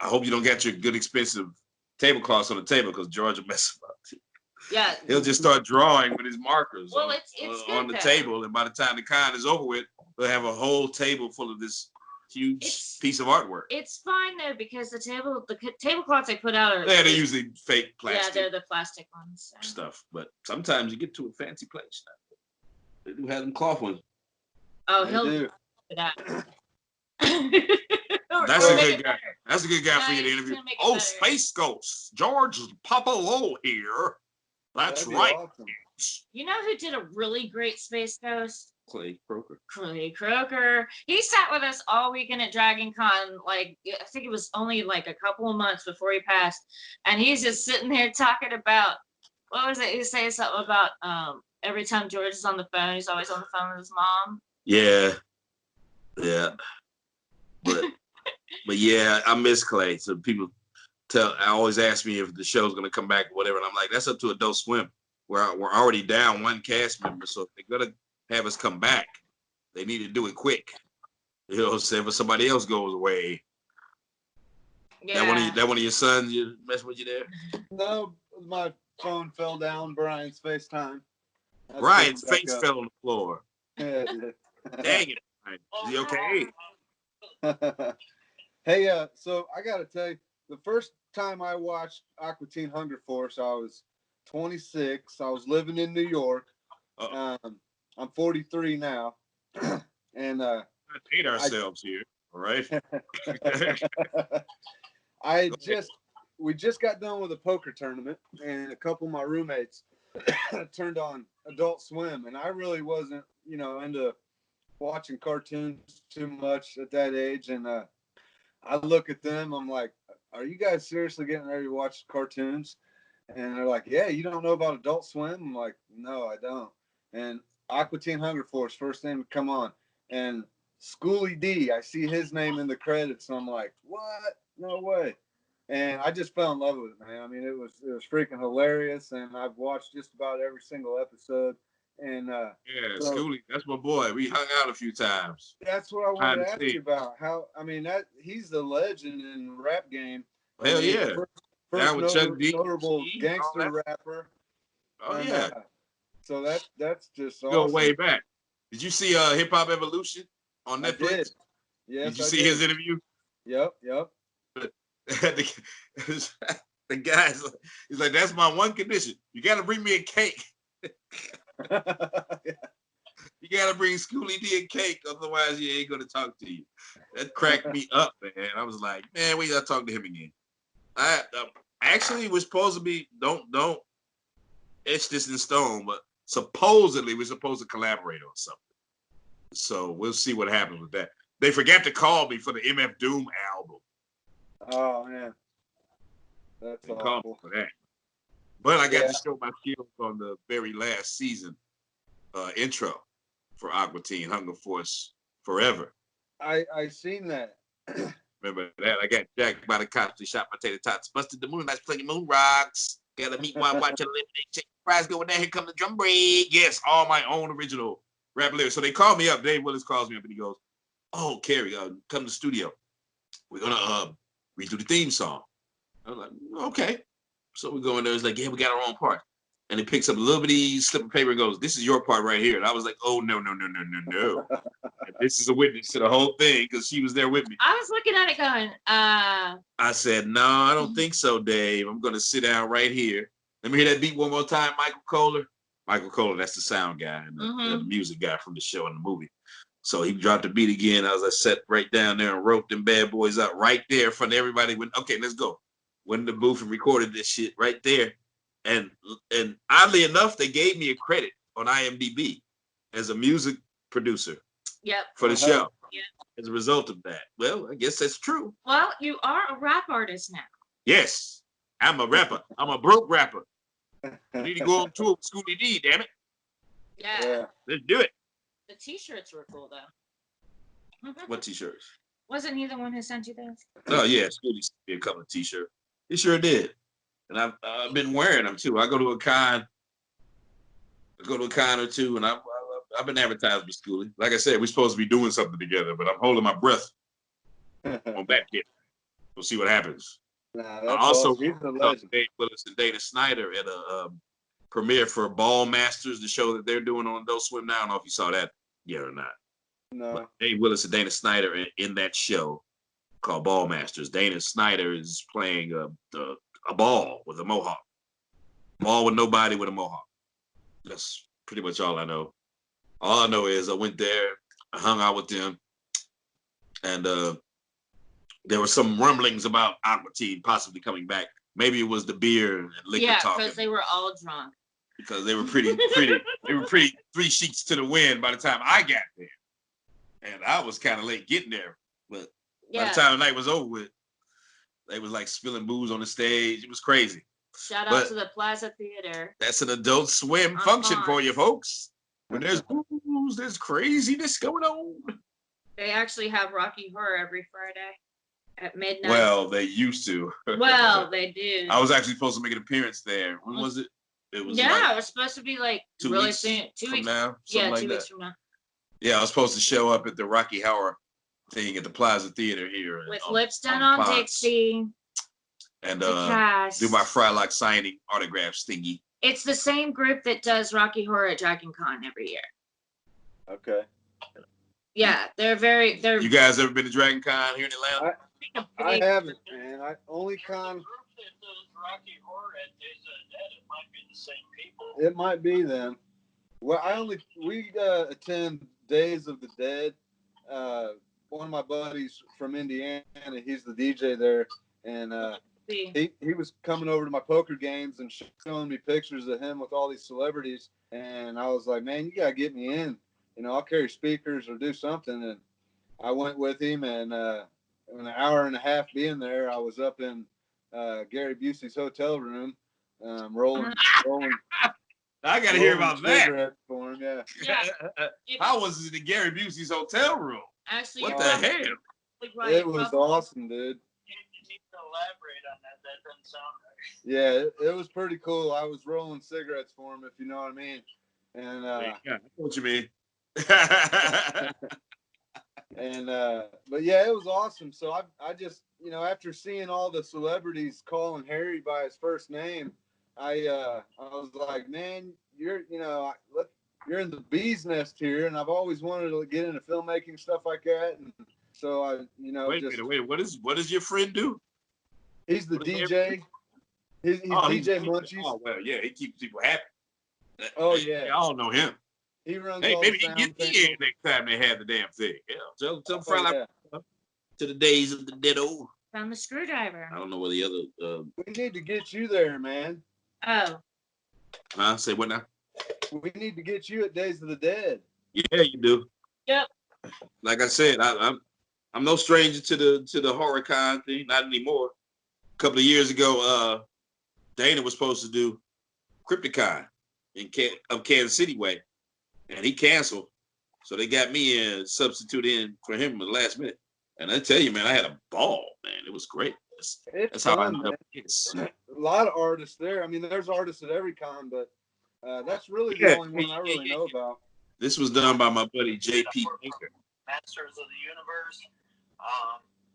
I hope you don't get your good, expensive tablecloths on the table, because George will mess them up. Yeah. He'll just start drawing with his markers it's on the table, and by the time the con is over with, we'll have a whole table full of this huge piece of artwork. It's fine though, because the tablecloths they put out are They're usually fake plastic. Yeah, they're the plastic ones. So. Stuff, but sometimes you get to a fancy place. They do have them cloth ones. Oh, They he'll do. do that. That's a good guy. That's a good guy for you to he's interview. gonna make it Oh, better. Space Ghost, George Papa Low here. That's That'd be right. awesome. You know who did a really great Space Ghost? Clay Croker. Clay Croker. He sat with us all weekend at Dragon Con. Like, I think it was only like a couple of months before he passed. And he's just sitting there talking about, what was it? He was saying something about every time George is on the phone, he's always on the phone with his mom. Yeah. But yeah, I miss Clay. So people always ask me if the show's gonna come back or whatever, and I'm like, that's up to Adult Swim. We're already down one cast member, so if they're gonna have us come back, they need to do it quick. You know what I'm saying? But somebody else goes away. Yeah. That one of your sons you messing with you there? No, my phone fell down. Brian's FaceTime. That's Brian's picked face back fell on the floor. up. Yeah, it did. Dang it. Brian. Is he okay? Hey, so I gotta tell you, the first time I watched Aqua Teen Hunger Force, I was 26. I was living in New York. I'm 43 now, and Hate ourselves here, all right? We just got done with a poker tournament, and a couple of my roommates turned on Adult Swim, and I really wasn't, into watching cartoons too much at that age. And I look at them, I'm like, are you guys seriously getting ready to watch cartoons? And they're like, yeah, you don't know about Adult Swim? I'm like, no, I don't. And Aqua Teen Hunger Force, first thing to come on. And Schoolie D, I see his name in the credits, and I'm like, what? No way. And I just fell in love with it, man. I mean, it was freaking hilarious, and I've watched just about every single episode. And so, Schoolie, that's my boy. We hung out a few times. that's what I wanted to ask you about. He's the legend in the rap game. Hell I mean, yeah. First Down with Chuck D, notable all gangster that. rapper. Oh And, yeah. So that's just Go awesome. way back. Did you see Hip Hop Evolution on I Netflix? did. Yes, Did you I see did. his interview? Yep. the guy's he's like, that's my one condition. You got to bring me a cake. You got to bring Schoolie D a cake, otherwise he ain't gonna talk to you. That cracked me up, man. I was like, man, we gotta talk to him again. I actually was supposed to be don't etch this in stone, but supposedly we're supposed to collaborate on something. So we'll see what happens with that. They forgot to call me for the MF Doom album. Oh man, that's They called me awful. for that. But I got Yeah. to show my skills on the very last season intro for Aqua Teen, Hunger Force Forever. I seen that. Remember that? I got jacked by the cops. They shot my tater tots, busted the moon, nice playing moon rocks. Gotta meet while watching the lemonade check fries going down. Here come the drum break. Yes, all my own original rap lyrics. So they called me up. Dave Willis calls me up and he goes, "Oh, Carey, come to the studio. We're gonna redo the theme song." I was like, "Okay." So we go in there. It's like, "Yeah, we got our own part." And he picks up a little bitty slip of paper and goes, "This is your part right here." And I was like, "Oh no. And this is a witness to the whole thing because she was there with me." I was looking at it going, I said, "No, I don't think so, Dave. I'm gonna sit down right here. Let me hear that beat one more time, Michael Kohler." Michael Kohler, that's the sound guy and the music guy from the show and the movie. So he dropped the beat again. I sat right down there and wrote them bad boys out right there in front of everybody. Went, okay, let's go. Went in the booth and recorded this shit right there. And oddly enough, they gave me a credit on IMDb as a music producer yep. for the show. Yeah. As a result of that. Well, I guess that's true. Well, you are a rap artist now. Yes, I'm a rapper. I'm a broke rapper. I need to go on tour with Schoolie D, damn it. Yeah. Let's do it. The t-shirts were cool though. What t-shirts? Wasn't he the one who sent you those? Oh yeah, Schoolie sent me a couple of t-shirts. He sure did. And I've been wearing them too. I go to a con or two, and I've been advertised with Schoolie. Like I said, we're supposed to be doing something together, but I'm holding my breath on back here. We'll see what happens. Nah, I that's also awesome. He's a legend. Dave Willis and Dana Snyder at a premiere for Ball Masters, the show that they're doing on Adult Swim now. I don't know if you saw that yet or not. No. But Dave Willis and Dana Snyder in that show called Ball Masters. Dana Snyder is playing a ball with a mohawk. Ball with nobody with a mohawk. That's pretty much all I know. All I know is I went there, I hung out with them, and there were some rumblings about Aqua Teen possibly coming back. Maybe it was the beer and liquor talking. Yeah, because they were all drunk. Because they were pretty, they were pretty 3 sheets to the wind by the time I got there. And I was kind of late getting there. But by the time the night was over with, they was like spilling booze on the stage. It was crazy. Shout out to the Plaza Theater. That's an Adult Swim function for you folks. When there's booze, there's craziness going on. They actually have Rocky Horror every Friday at midnight. Well, they used to. Well, they do. I was actually supposed to make an appearance there. When was it? It was it was supposed to be like 2 really weeks soon. 2 from weeks now. Yeah, Like 2 that. weeks from now. Yeah, I was supposed to show up at the Rocky Horror thing at the Plaza Theater here. With Lips Done on Ponce. Dixie. And the cast. do my Frylock signing autograph stingy. It's the same group that does Rocky Horror at Dragon Con every year. Okay. Yeah, they're. You guys ever been to Dragon Con here in Atlanta? I haven't, man. I only con. Group that does Rocky Horror at Days of the Dead, it might be the same people. It might be them. Well, we attend Days of the Dead. One of my buddies from Indiana, he's the DJ there, and he was coming over to my poker games and showing me pictures of him with all these celebrities, and I was like, man, you gotta get me in. You know, I'll carry speakers or do something. And I went with him, and in an hour and a half being there, I was up in Gary Busey's hotel room, rolling. I got to hear about that. For him, yeah. How was it in Gary Busey's hotel room? Actually, what the hell? It was awesome, dude. You need to elaborate on that. That doesn't sound right. Yeah, it was pretty cool. I was rolling cigarettes for him, if you know what I mean. And I know what you mean. And but yeah, it was awesome. So I just, you know, after seeing all the celebrities calling Harry by his first name, I was like, man, you're in the bee's nest here, and I've always wanted to get into filmmaking, stuff like that. And so Wait a minute, wait. What does your friend do? he's the What does he DJ. He's DJ Munchies. Oh well, yeah, he keeps people happy. Oh yeah, y'all know him. he runs Hey, all maybe the he sound get me things. in next time they have the damn thing. Yeah, tell Oh, Frylock yeah. to the days of the dead old. Found the screwdriver. I don't know what the other We need to get you there, man. Oh, say what now? We need to get you at Days of the Dead. Yeah, you do. yep. Like I said, I'm no stranger to the horror con thing, not anymore. A couple of years ago, Dana was supposed to do Crypticon of Kansas City way, and he canceled. So they got me in substitute in for him at the last minute. And I tell you, man, I had a ball, man. It was great. That's how I fun, ended up. Yes. A lot of artists there. I mean, there's artists at every con, but that's really the only one I really know about. This was done by my buddy J.P. Baker. Masters of the Universe,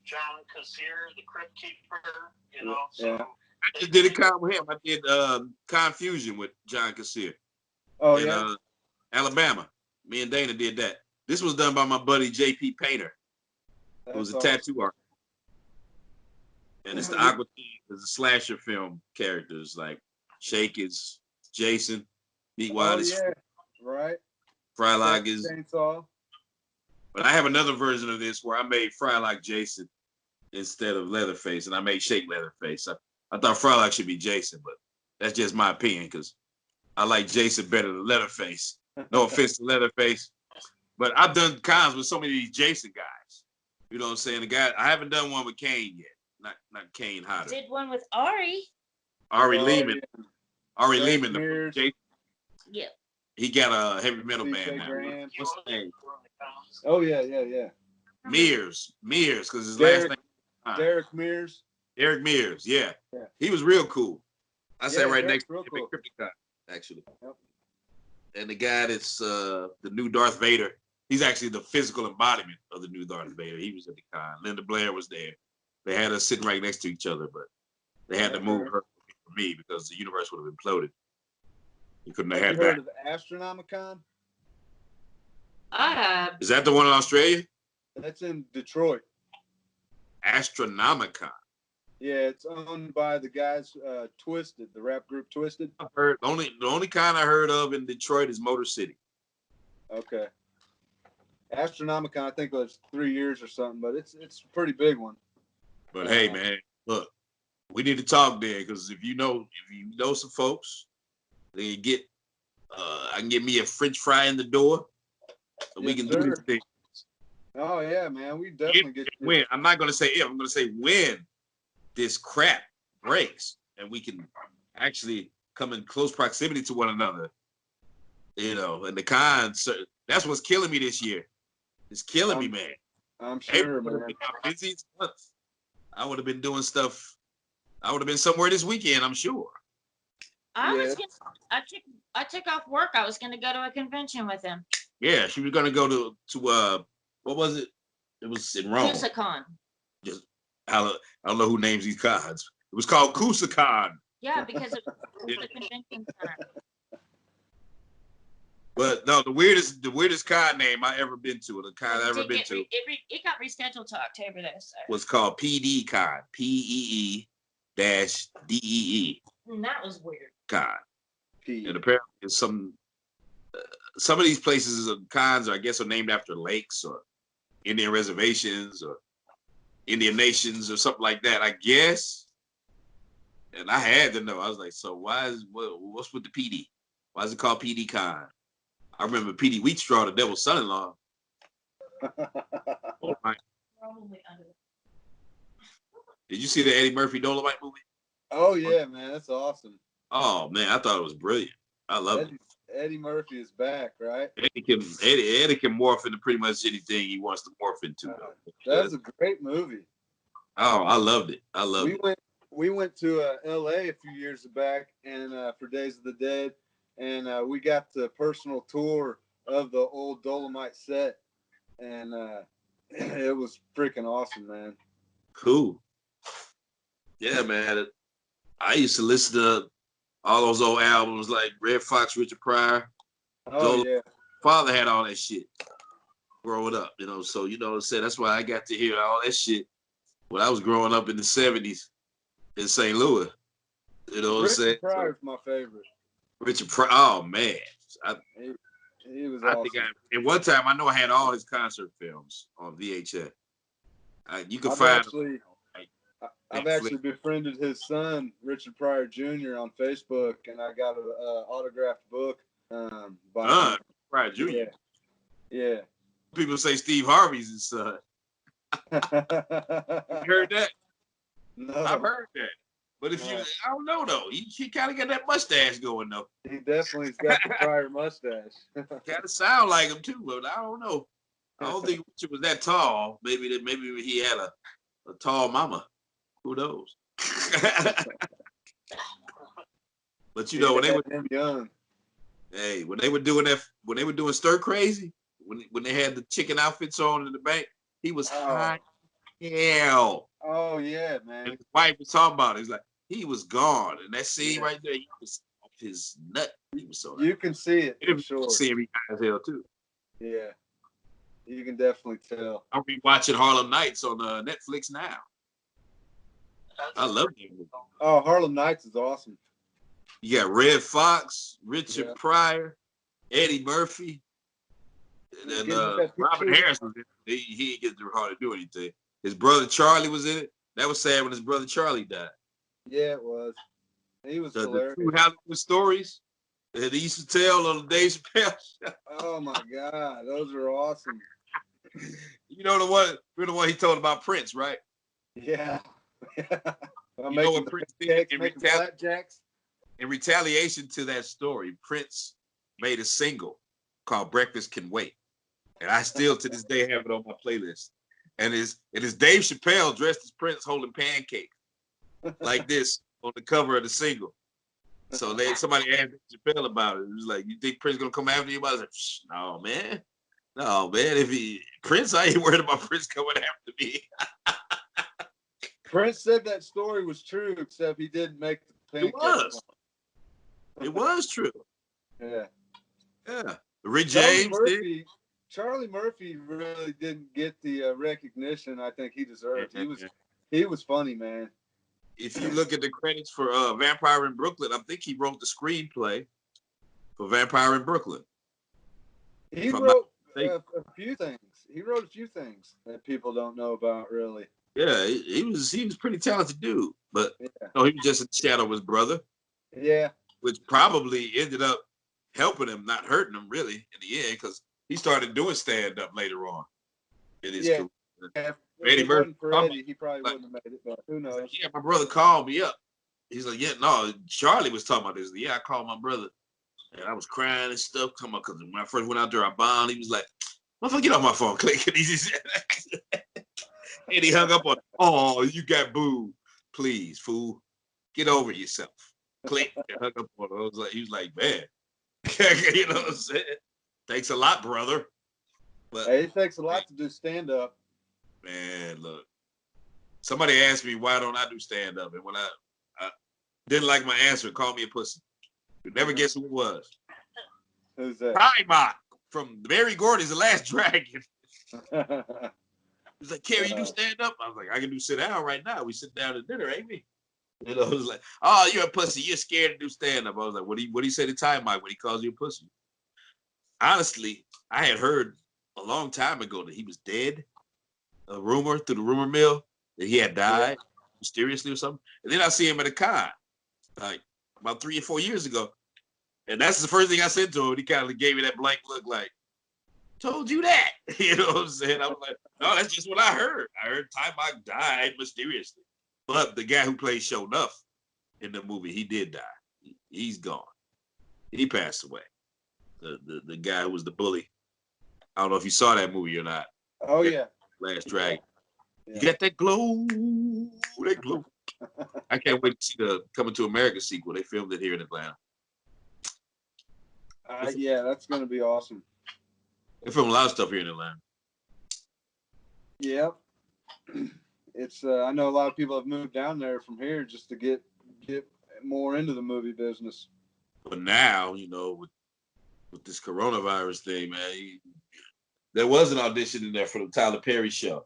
John Kassir, the Crypt Keeper, so Yeah. I just did a con with him. I did Confusion with John Kassir Oh in yeah. Alabama. Me and Dana did that. This was done by my buddy J.P. Painter, who was a tattoo artist. And it's the Aqua Teen. It's a slasher film characters like Shake is Jason, Meatwad is Right. Frylock is. Chainsaw. But I have another version of this where I made Frylock Jason instead of Leatherface, and I made Shake Leatherface. I thought Frylock should be Jason, but that's just my opinion because I like Jason better than Leatherface. No offense to Leatherface, but I've done cons with so many of these Jason guys. You know what I'm saying? The guy I haven't done one with Kane yet. Not Kane Hodder. Did one with Ari. Ari Lehman. Ari Lehman, the Mears. Jason. Yep. He got a heavy metal CJ band now. Graham. What's his name? Oh yeah. Mears, because his last name. Derek Mears. Eric Mears, yeah. Yeah. He was real cool. I sat right Derek's next to him real at Crypticon, actually. Yep. And the guy that's the new Darth Vader, he's actually the physical embodiment of the new Darth Vader. He was at the con. Linda Blair was there. They had us sitting right next to each other, but they had to move her for me because the universe would have imploded. You couldn't have Have had you heard that. of Astronomicon? I have. Is that the one in Australia? That's in Detroit. Astronomicon. Yeah, it's owned by the guys Twisted, the rap group Twisted. I've heard the only kind I heard of in Detroit is Motor City. Okay. Astronomicon, I think it was 3 years or something, but it's a pretty big one. But hey, man, look, we need to talk there because if you know some folks, then you get I can get me a French fry in the door, so we can do this thing. Oh yeah, man, we definitely get you. When I'm not gonna say if, I'm gonna say when this crap breaks and we can actually come in close proximity to one another. You know, and the cons, that's what's killing me this year. It's killing me, man. I'm sure, man. man. My busiest month. I would have been doing stuff. I would have been somewhere this weekend, I'm sure. I took off work. I was gonna go to a convention with him. Yeah, she was gonna go to what was it? It was in Rome. Kusacon. Just I don't know who names these cons. It was called Kusacon. Yeah, because it was the convention center. But no, the weirdest con name I ever been to, the con I ever been to, It got rescheduled to October though. So. was called PD Con. PEE-DEE And that was weird. Con. And apparently some of these places cons I guess are named after lakes or Indian reservations or Indian nations or something like that, I guess. And I had to know. I was like, so what's with the PD? Why is it called PD Con? I remember PD Wheatstraw, the devil's son-in-law. Oh, my. Did you see the Eddie Murphy Dolomite movie? Oh yeah, man, that's awesome. Oh man, I thought it was brilliant. I love it. Eddie Murphy is back, right? Eddie can morph into pretty much anything he wants to morph into. That's a great movie. Oh, I loved it. I loved it. We went to L.A. a few years back, and for Days of the Dead, and we got the personal tour of the old Dolomite set, and it was freaking awesome, man. Cool. Yeah, man. I used to listen to all those old albums like Red Fox, Richard Pryor. Oh yeah. Father had all that shit growing up, you know. So you know what I'm saying. That's why I got to hear all that shit when I was growing up in the '70s in St. Louis. You know what I'm saying? Richard Pryor's my favorite. Richard Pryor. Oh man, He was I awesome. think at one time I know I had all his concert films on VHS. You can I've find actually, like, I've Netflix. actually befriended his son, Richard Pryor Jr. on Facebook, and I got an autographed book by him. Pryor Jr. Yeah. Yeah. People say Steve Harvey's his son. You heard that? No. I've heard that. But if you, I don't know though. He kind of got that mustache going though. He definitely's got the Pryor mustache. Kind of sound like him too, but I don't know. I don't think Richard was that tall. Maybe he had a tall mama. Who knows? But you know when they were young. Hey, when they were doing Stir Crazy, when they had the chicken outfits on in the bank, he was high hell. Oh yeah, man. And his wife was talking about it. He's like, he was gone. And that scene right there, he was off his nut. He was so You can see it for sure. See him high as hell too. Yeah. You can definitely tell. I'll be watching Harlem Nights on Netflix now. I love that movie. Oh, Harlem Nights is awesome. You got Red Fox, Richard Pryor, Eddie Murphy, and Robert Harris was in it. He didn't get to hardly do anything. His brother Charlie was in it. That was sad when his brother Charlie died. Yeah, it was. He was hilarious. The true Hollywood stories that he used to tell on the Dave Chappelle show. Oh my God, those are awesome. You know the one he told about Prince, right? Yeah. You know what Prince did in retaliation to that story? Prince made a single called "Breakfast Can Wait," and I still to this day have it on my playlist. And it's Dave Chappelle dressed as Prince holding pancakes like this on the cover of the single. So somebody asked Chappelle about it. It was like, "You think Prince gonna come after you?" I was like, "No, man. No, man. Prince, I ain't worried about Prince coming after me." Prince said that story was true, except he didn't make the pancakes. It was true. Yeah. Yeah. Rick James did. Charlie Murphy really didn't get the recognition I think he deserved. He was funny, man. If you look at the credits for Vampire in Brooklyn, I think he wrote the screenplay for Vampire in Brooklyn. He wrote a few things. He wrote a few things that people don't know about, really. Yeah, he was pretty talented dude, but no, he was just in the shadow of his brother. Yeah. Which probably ended up helping him, not hurting him really in the end, because he started doing stand-up later on in his career. If Eddie it Murphy, wasn't for Eddie, he probably wouldn't have made it, but who knows? Yeah, my brother called me up. He's like, yeah, no, Charlie was talking about this. Yeah, I called my brother, and I was crying and stuff. Come on, because when I first went out there, I bombed. He was like, motherfucker, get off my phone. Click. And he hung up on, oh, you got booed. Please, fool, get over yourself. Click. And hung up on him. He was like, man, you know what I'm saying? Thanks a lot, brother. But hey, it takes a lot to do stand-up. Man, look. Somebody asked me why don't I do stand-up, and when I didn't like my answer, called me a pussy. You never guess who it was. Who's that? Primark from Barry Gordy's The Last Dragon. He's like, Carey, you do stand-up? I was like, I can do sit down right now. We sit down to dinner, ain't we? You know, it was like, oh, you're a pussy. You're scared to do stand-up. I was like, what do you say to Time Mike when he calls you a pussy? Honestly, I had heard a long time ago that he was dead. A rumor through the rumor mill that he had died mysteriously or something. And then I see him at a con, like about 3 or 4 years ago. And that's the first thing I said to him. He kind of gave me that blank look like, told you that. You know what I'm saying? I was like, no, that's just what I heard. I heard Timok died mysteriously. But the guy who played Show Enough in the movie, he did die. He's gone. He passed away. The guy who was the bully. I don't know if you saw that movie or not. Oh, yeah. Last Dragon. Yeah. You got that glow, that glow. I can't wait to see the Coming to America sequel. They filmed it here in Atlanta. Yeah, that's going to be awesome. They film a lot of stuff here in Atlanta. Yep. It's I know a lot of people have moved down there from here just to get went more into the movie business. But now, with this coronavirus thing, man, there was an audition in there for the Tyler Perry show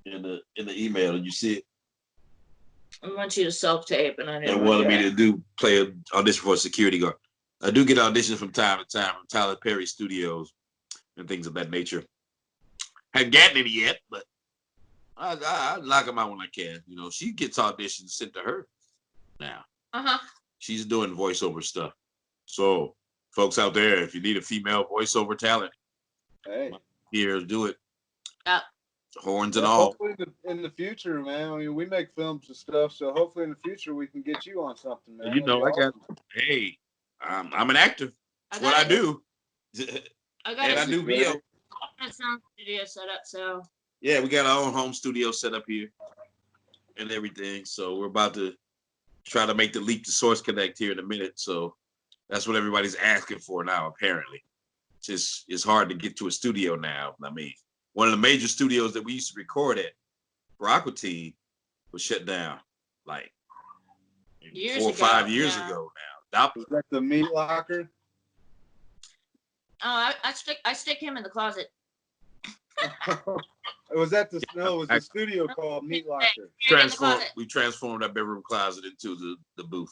in the email. Did you see it? I want you to self-tape, and I They didn't wanted me do to it. play an audition for a security guard. I do get auditions from time to time from Tyler Perry Studios and things of that nature. Haven't gotten any yet, but I knock them out when I can. She gets auditions sent to her now. She's doing voiceover stuff. So, folks out there, if you need a female voiceover talent, Hey, here, do it. Yeah. Horns and all. hopefully in the future, man. I mean, we make films and stuff, so hopefully in the future we can get you on something, man. Hey, I'm an actor. That's what I do. I got and I do VO. a sound studio set up, so. Yeah, we got our own home studio set up here and everything. So we're about to try to make the leap to Source Connect here in a minute. So that's what everybody's asking for now, apparently. It's hard to get to a studio now. I mean, one of the major studios that we used to record at for Aqua Teen was shut down like 4 or 5 years ago now. Was that the meat locker? Oh, I stick him in the closet. Was that the the studio called Meat Locker? We transformed our bedroom closet into the booth.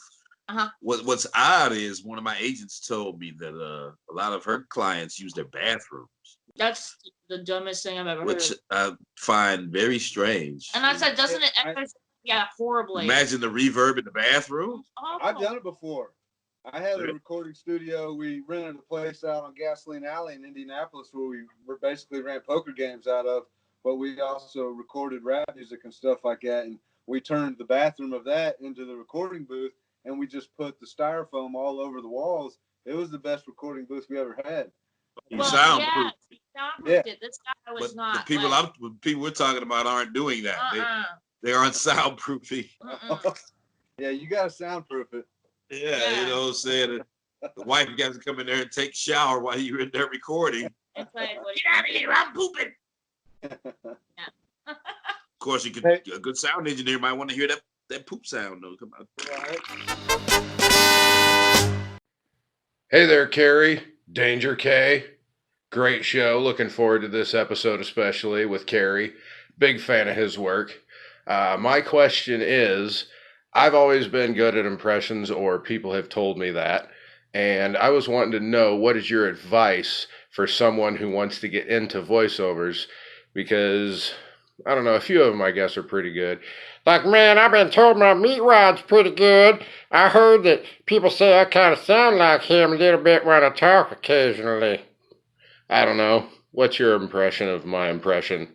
Uh-huh. What's odd is one of my agents told me that a lot of her clients use their bathrooms. That's the dumbest thing I've ever heard. Which I find very strange. And I said, doesn't it echo? Yeah, horribly. Imagine the reverb in the bathroom. Oh. I've done it before. I had a recording studio. We rented a place out on Gasoline Alley in Indianapolis where we basically ran poker games out of, but we also recorded rap music and stuff like that. And we turned the bathroom of that into the recording booth, and we just put the styrofoam all over the walls. It was the best recording booth we ever had. You soundproof. Yeah. This guy was but not. The people we're talking about aren't doing that. They aren't soundproofing. Yeah, you gotta soundproof it. Yeah, you know what I'm saying? The wife got to come in there and take a shower while you're in there recording. It's like, get out of here, I'm pooping. Of course, a good sound engineer might want to hear that poop sound, though. Come on. Hey there, Carey. Danger K. Great show. Looking forward to this episode, especially with Carey. Big fan of his work. My question is, I've always been good at impressions, or people have told me that, and I was wanting to know, what is your advice for someone who wants to get into voiceovers? Because, I don't know, a few of them I guess are pretty good. Like, man, I've been told my meat rod's pretty good. I heard that people say I kind of sound like him a little bit when I talk occasionally. I don't know. What's your impression of my impression?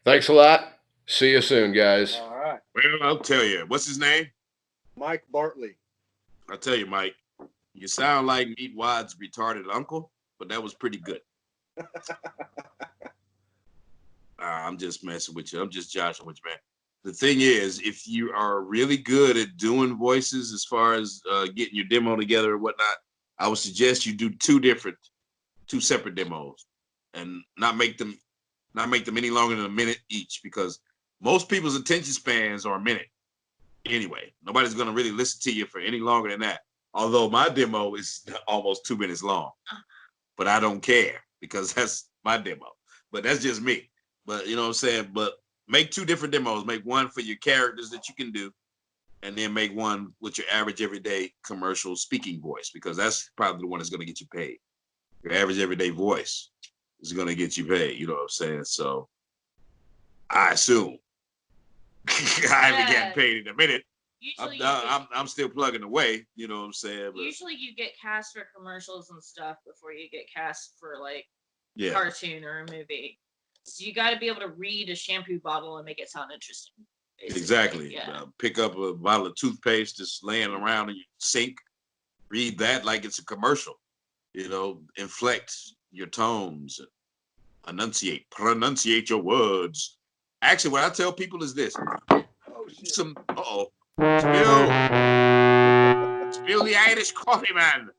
Thanks a lot. See you soon, guys. All right. Well, I'll tell you. What's his name? Mike Bartley. I'll tell you, Mike. You sound like Meat Wad's retarded uncle, but that was pretty good. I'm just messing with you. I'm just joshing with you, man. The thing is, if you are really good at doing voices as far as getting your demo together or whatnot, I would suggest you do two separate demos and not make them any longer than a minute each, because most people's attention spans are a minute. Anyway, nobody's going to really listen to you for any longer than that. Although my demo is almost 2 minutes long, but I don't care because that's my demo. But that's just me. But you know what I'm saying? But make two different demos. Make one for your characters that you can do, and then make one with your average everyday commercial speaking voice, because that's probably the one that's going to get you paid. Your average everyday voice is going to get you paid. You know what I'm saying? So I assume I haven't gotten paid in a minute. I'm still plugging away. You know what I'm saying? But usually you get cast for commercials and stuff before you get cast for like a cartoon or a movie. So you got to be able to read a shampoo bottle and make it sound interesting. Basically. Exactly. Yeah. Pick up a bottle of toothpaste that's laying around in your sink. Read that like it's a commercial. You know, inflect your tones, pronunciate your words. Actually, what I tell people is this: spill the Irish coffee, man.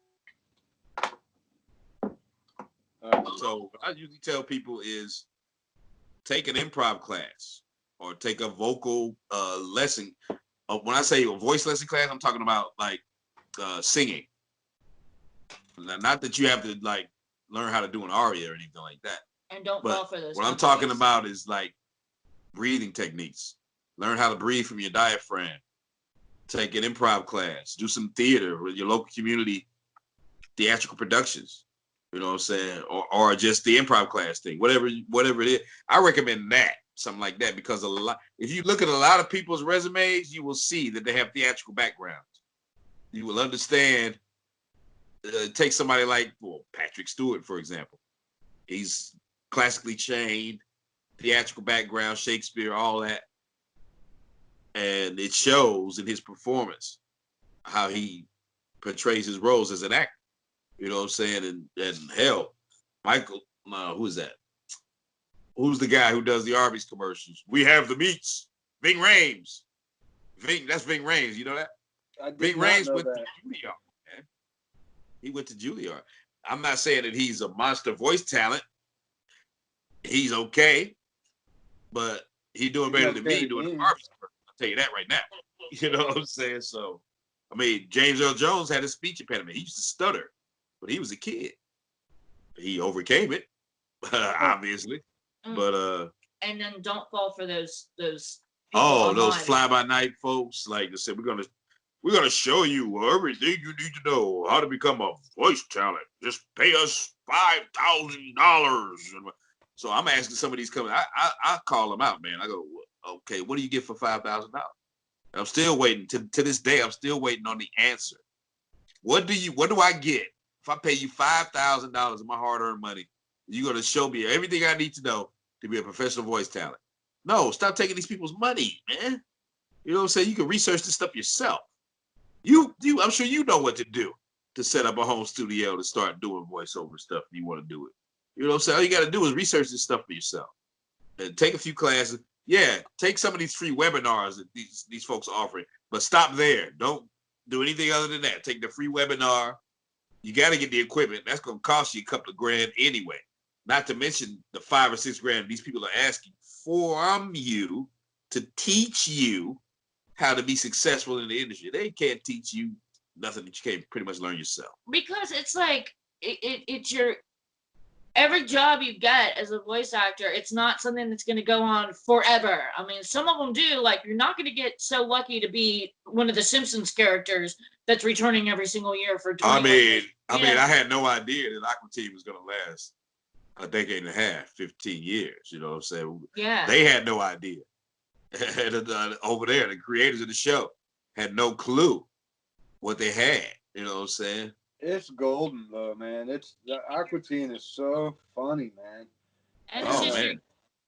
So what I usually tell people is take an improv class or take a vocal lesson. when I say a voice lesson class, I'm talking about like singing. Not that you have to like learn how to do an aria or anything like that. And don't But fall for those. what I'm talking about is like breathing techniques. Learn how to breathe from your diaphragm. Take an improv class. Do some theater with your local community theatrical productions. You know what I'm saying? Or just the improv class thing. Whatever it is. I recommend that. Something like that. Because if you look at a lot of people's resumes, you will see that they have theatrical backgrounds. You will understand. Take somebody like Patrick Stewart, for example. He's classically trained, theatrical background, Shakespeare, all that. And it shows in his performance how he portrays his roles as an actor. You know what I'm saying? And hell, Michael, who is that? Who's the guy who does the Arby's commercials? We have the meats. Ving Rhames. That's Ving Rhames. You know that? Ving Rhames went to Juilliard, man. He went to Juilliard. I'm not saying that he's a monster voice talent. He's okay, but he's doing better than me doing the Arby's commercials. I'll tell you that right now. You know what I'm saying? So, I mean, James Earl Jones had a speech impediment. He used to stutter, but he was a kid. He overcame it, obviously. But and then don't fall for those those fly-by-night folks. Like I said, we're gonna show you everything you need to know how to become a voice talent. Just pay us $5,000. So I'm asking some of these companies. I call them out, man. I go, okay, what do you get for $5,000? I'm still waiting to this day. I'm still waiting on the answer. What do I get if I pay you $5,000 of my hard-earned money? You're gonna show me everything I need to know to be a professional voice talent. No, stop taking these people's money, man. You know what I'm saying? You can research this stuff yourself. I'm sure you know what to do to set up a home studio to start doing voiceover stuff if you want to do it. You know what I'm saying? All you got to do is research this stuff for yourself and take a few classes. Yeah, take some of these free webinars that these folks are offering, but stop there. Don't do anything other than that. Take the free webinar. You got to get the equipment. That's going to cost you a couple of grand anyway. Not to mention the $5 or $6 grand these people are asking from you to teach you how to be successful in the industry. They can't teach you nothing that you can't pretty much learn yourself. Because it's like it's your every job you get as a voice actor. It's not something that's going to go on forever. I mean, some of them do. Like, you're not going to get so lucky to be one of the Simpsons characters that's returning every single year for 20 years. I had no idea that Aqua Teen was going to last a decade and a half, 15 years. You know what I'm saying? Yeah. They had no idea. Over there, the creators of the show had no clue what they had. You know what I'm saying? It's golden though, man. The Aqua Teen is so funny, man. And it's just you're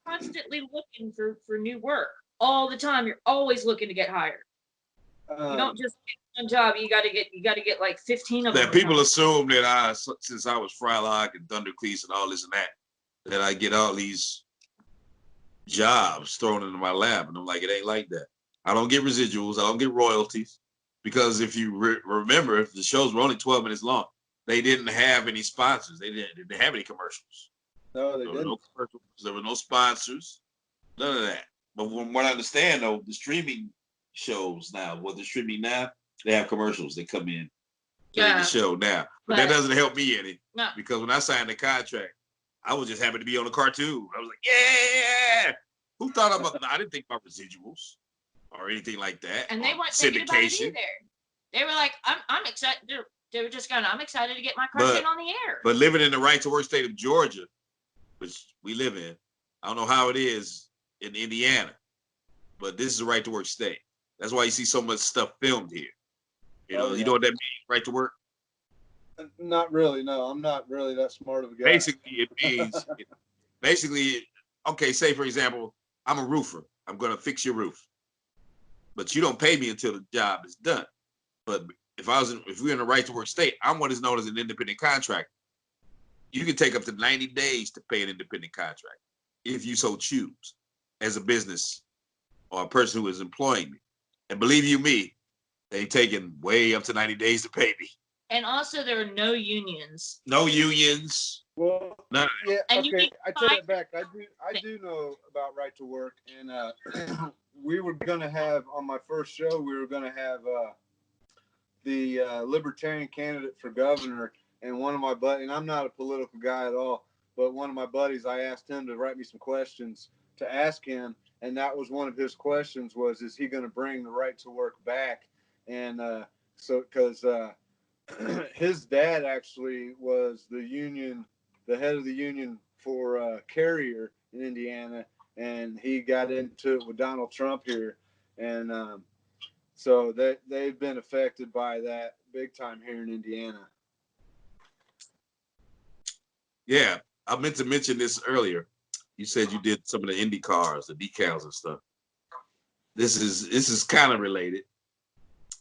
constantly looking for new work all the time. You're always looking to get hired. You don't just get one job. You got to get like 15 of them. That people assume that since I was Frylock and Thundercleese and all this and that I get all these jobs thrown into my lap, and I'm like, it ain't like that. I don't get residuals. I don't get royalties, because if you remember, the shows were only 12 minutes long. They didn't have any sponsors. They didn't have any commercials. No, they didn't. No commercials. There were no sponsors. None of that. But from what I understand, though, the streaming shows now, they're streaming now, they have commercials. They come in during the show now. But that doesn't help me any. No. Because when I signed the contract, I was just happy to be on the cartoon. I was like, yeah. Who thought about I didn't think about residuals or anything like that. And they weren't thinking about it either. They were like, I'm excited. They were just going, I'm excited to get my cartoon on the air. But living in the right to work state of Georgia, which we live in, I don't know how it is in Indiana, but this is a right to work state. That's why you see so much stuff filmed here. You know, you know what that means, right to work? Not really, no. I'm not really that smart of a guy. Basically, it means, okay, say for example, I'm a roofer. I'm going to fix your roof. But you don't pay me until the job is done. But if we're in a right to work state, I'm what is known as an independent contractor. You can take up to 90 days to pay an independent contract if you so choose as a business or a person who is employing me. And believe you me, they've taken way up to 90 days to pay me. And also, there are no unions. No unions. Well, None. yeah, And you okay. can I take find- that back. I do know about right to work, and we were gonna have on my first show. We were gonna have the libertarian candidate for governor, and one of my buddies. And I'm not a political guy at all, but one of my buddies, I asked him to write me some questions to ask him, and that was one of his questions: was is he going to bring the right to work back? And so because his dad actually was the head of the union for Carrier in Indiana, and he got into it with Donald Trump here, and so they've been affected by that big time here in Indiana. Yeah, I meant to mention this earlier. You said you did some of the Indy cars, the decals and stuff. This is kind of related.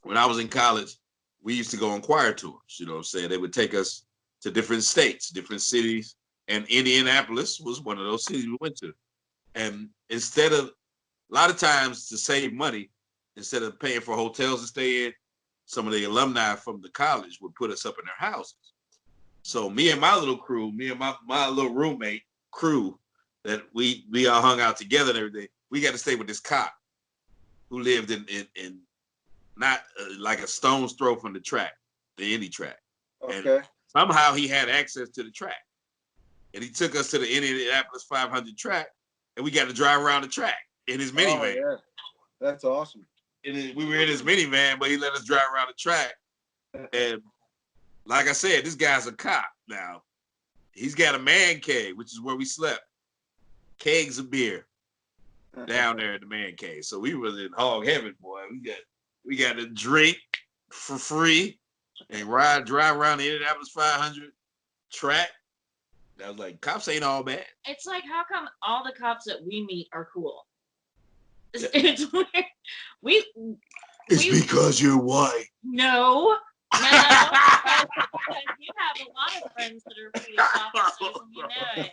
When I was in college, we used to go on choir tours. You know what I'm saying? They would take us to different states, different cities, and Indianapolis was one of those cities we went to. And instead of, a lot of times to save money, instead of paying for hotels to stay in, some of the alumni from the college would put us up in their houses. So me and my little crew, me and my little roommate crew, that we all hung out together and everything, we got to stay with this cop who lived in not like a stone's throw from the track, the Indy track. Okay. And somehow he had access to the track. And he took us to the Indianapolis 500 track, and we got to drive around the track in his minivan. Oh, yeah. That's awesome. And we were in his minivan, but he let us drive around the track. And like I said, this guy's a cop now. He's got a man cave, which is where we slept. Kegs of beer down there in the man cave. So we was in hog heaven, boy. We got to drink for free and drive around the Indianapolis 500 track. I was like, cops ain't all bad. It's like, how come all the cops that we meet are cool? It's weird. It's because you're white. No, because you have a lot of friends that are police officers, and you know it.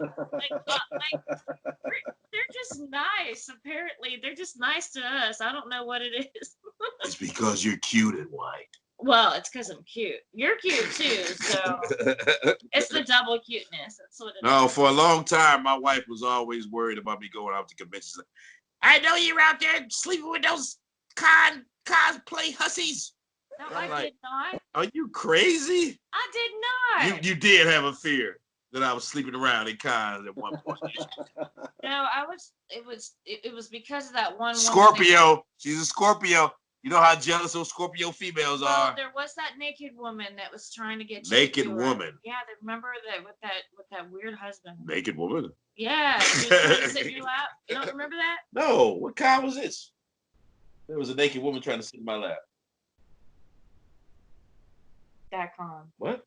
They're just nice. Apparently, they're just nice to us. I don't know what it is. It's because you're cute and white. Well, it's because I'm cute. You're cute too, so it's the double cuteness. That's what it is. No, for a long time, my wife was always worried about me going out to conventions. I know you're out there sleeping with those cosplay hussies. No, I did not. Are you crazy? I did not. You did have a fear that I was sleeping around in cons at one point. No, I was. It was because of that one woman. Scorpio. She's a Scorpio. You know how jealous those Scorpio females are. There was that naked woman that was trying to get you. Naked woman. Yeah, remember that with that weird husband. Naked woman. Yeah, she was trying to sit in your lap. You don't remember that? No. What con was this? There was a naked woman trying to sit in my lap. That con. What?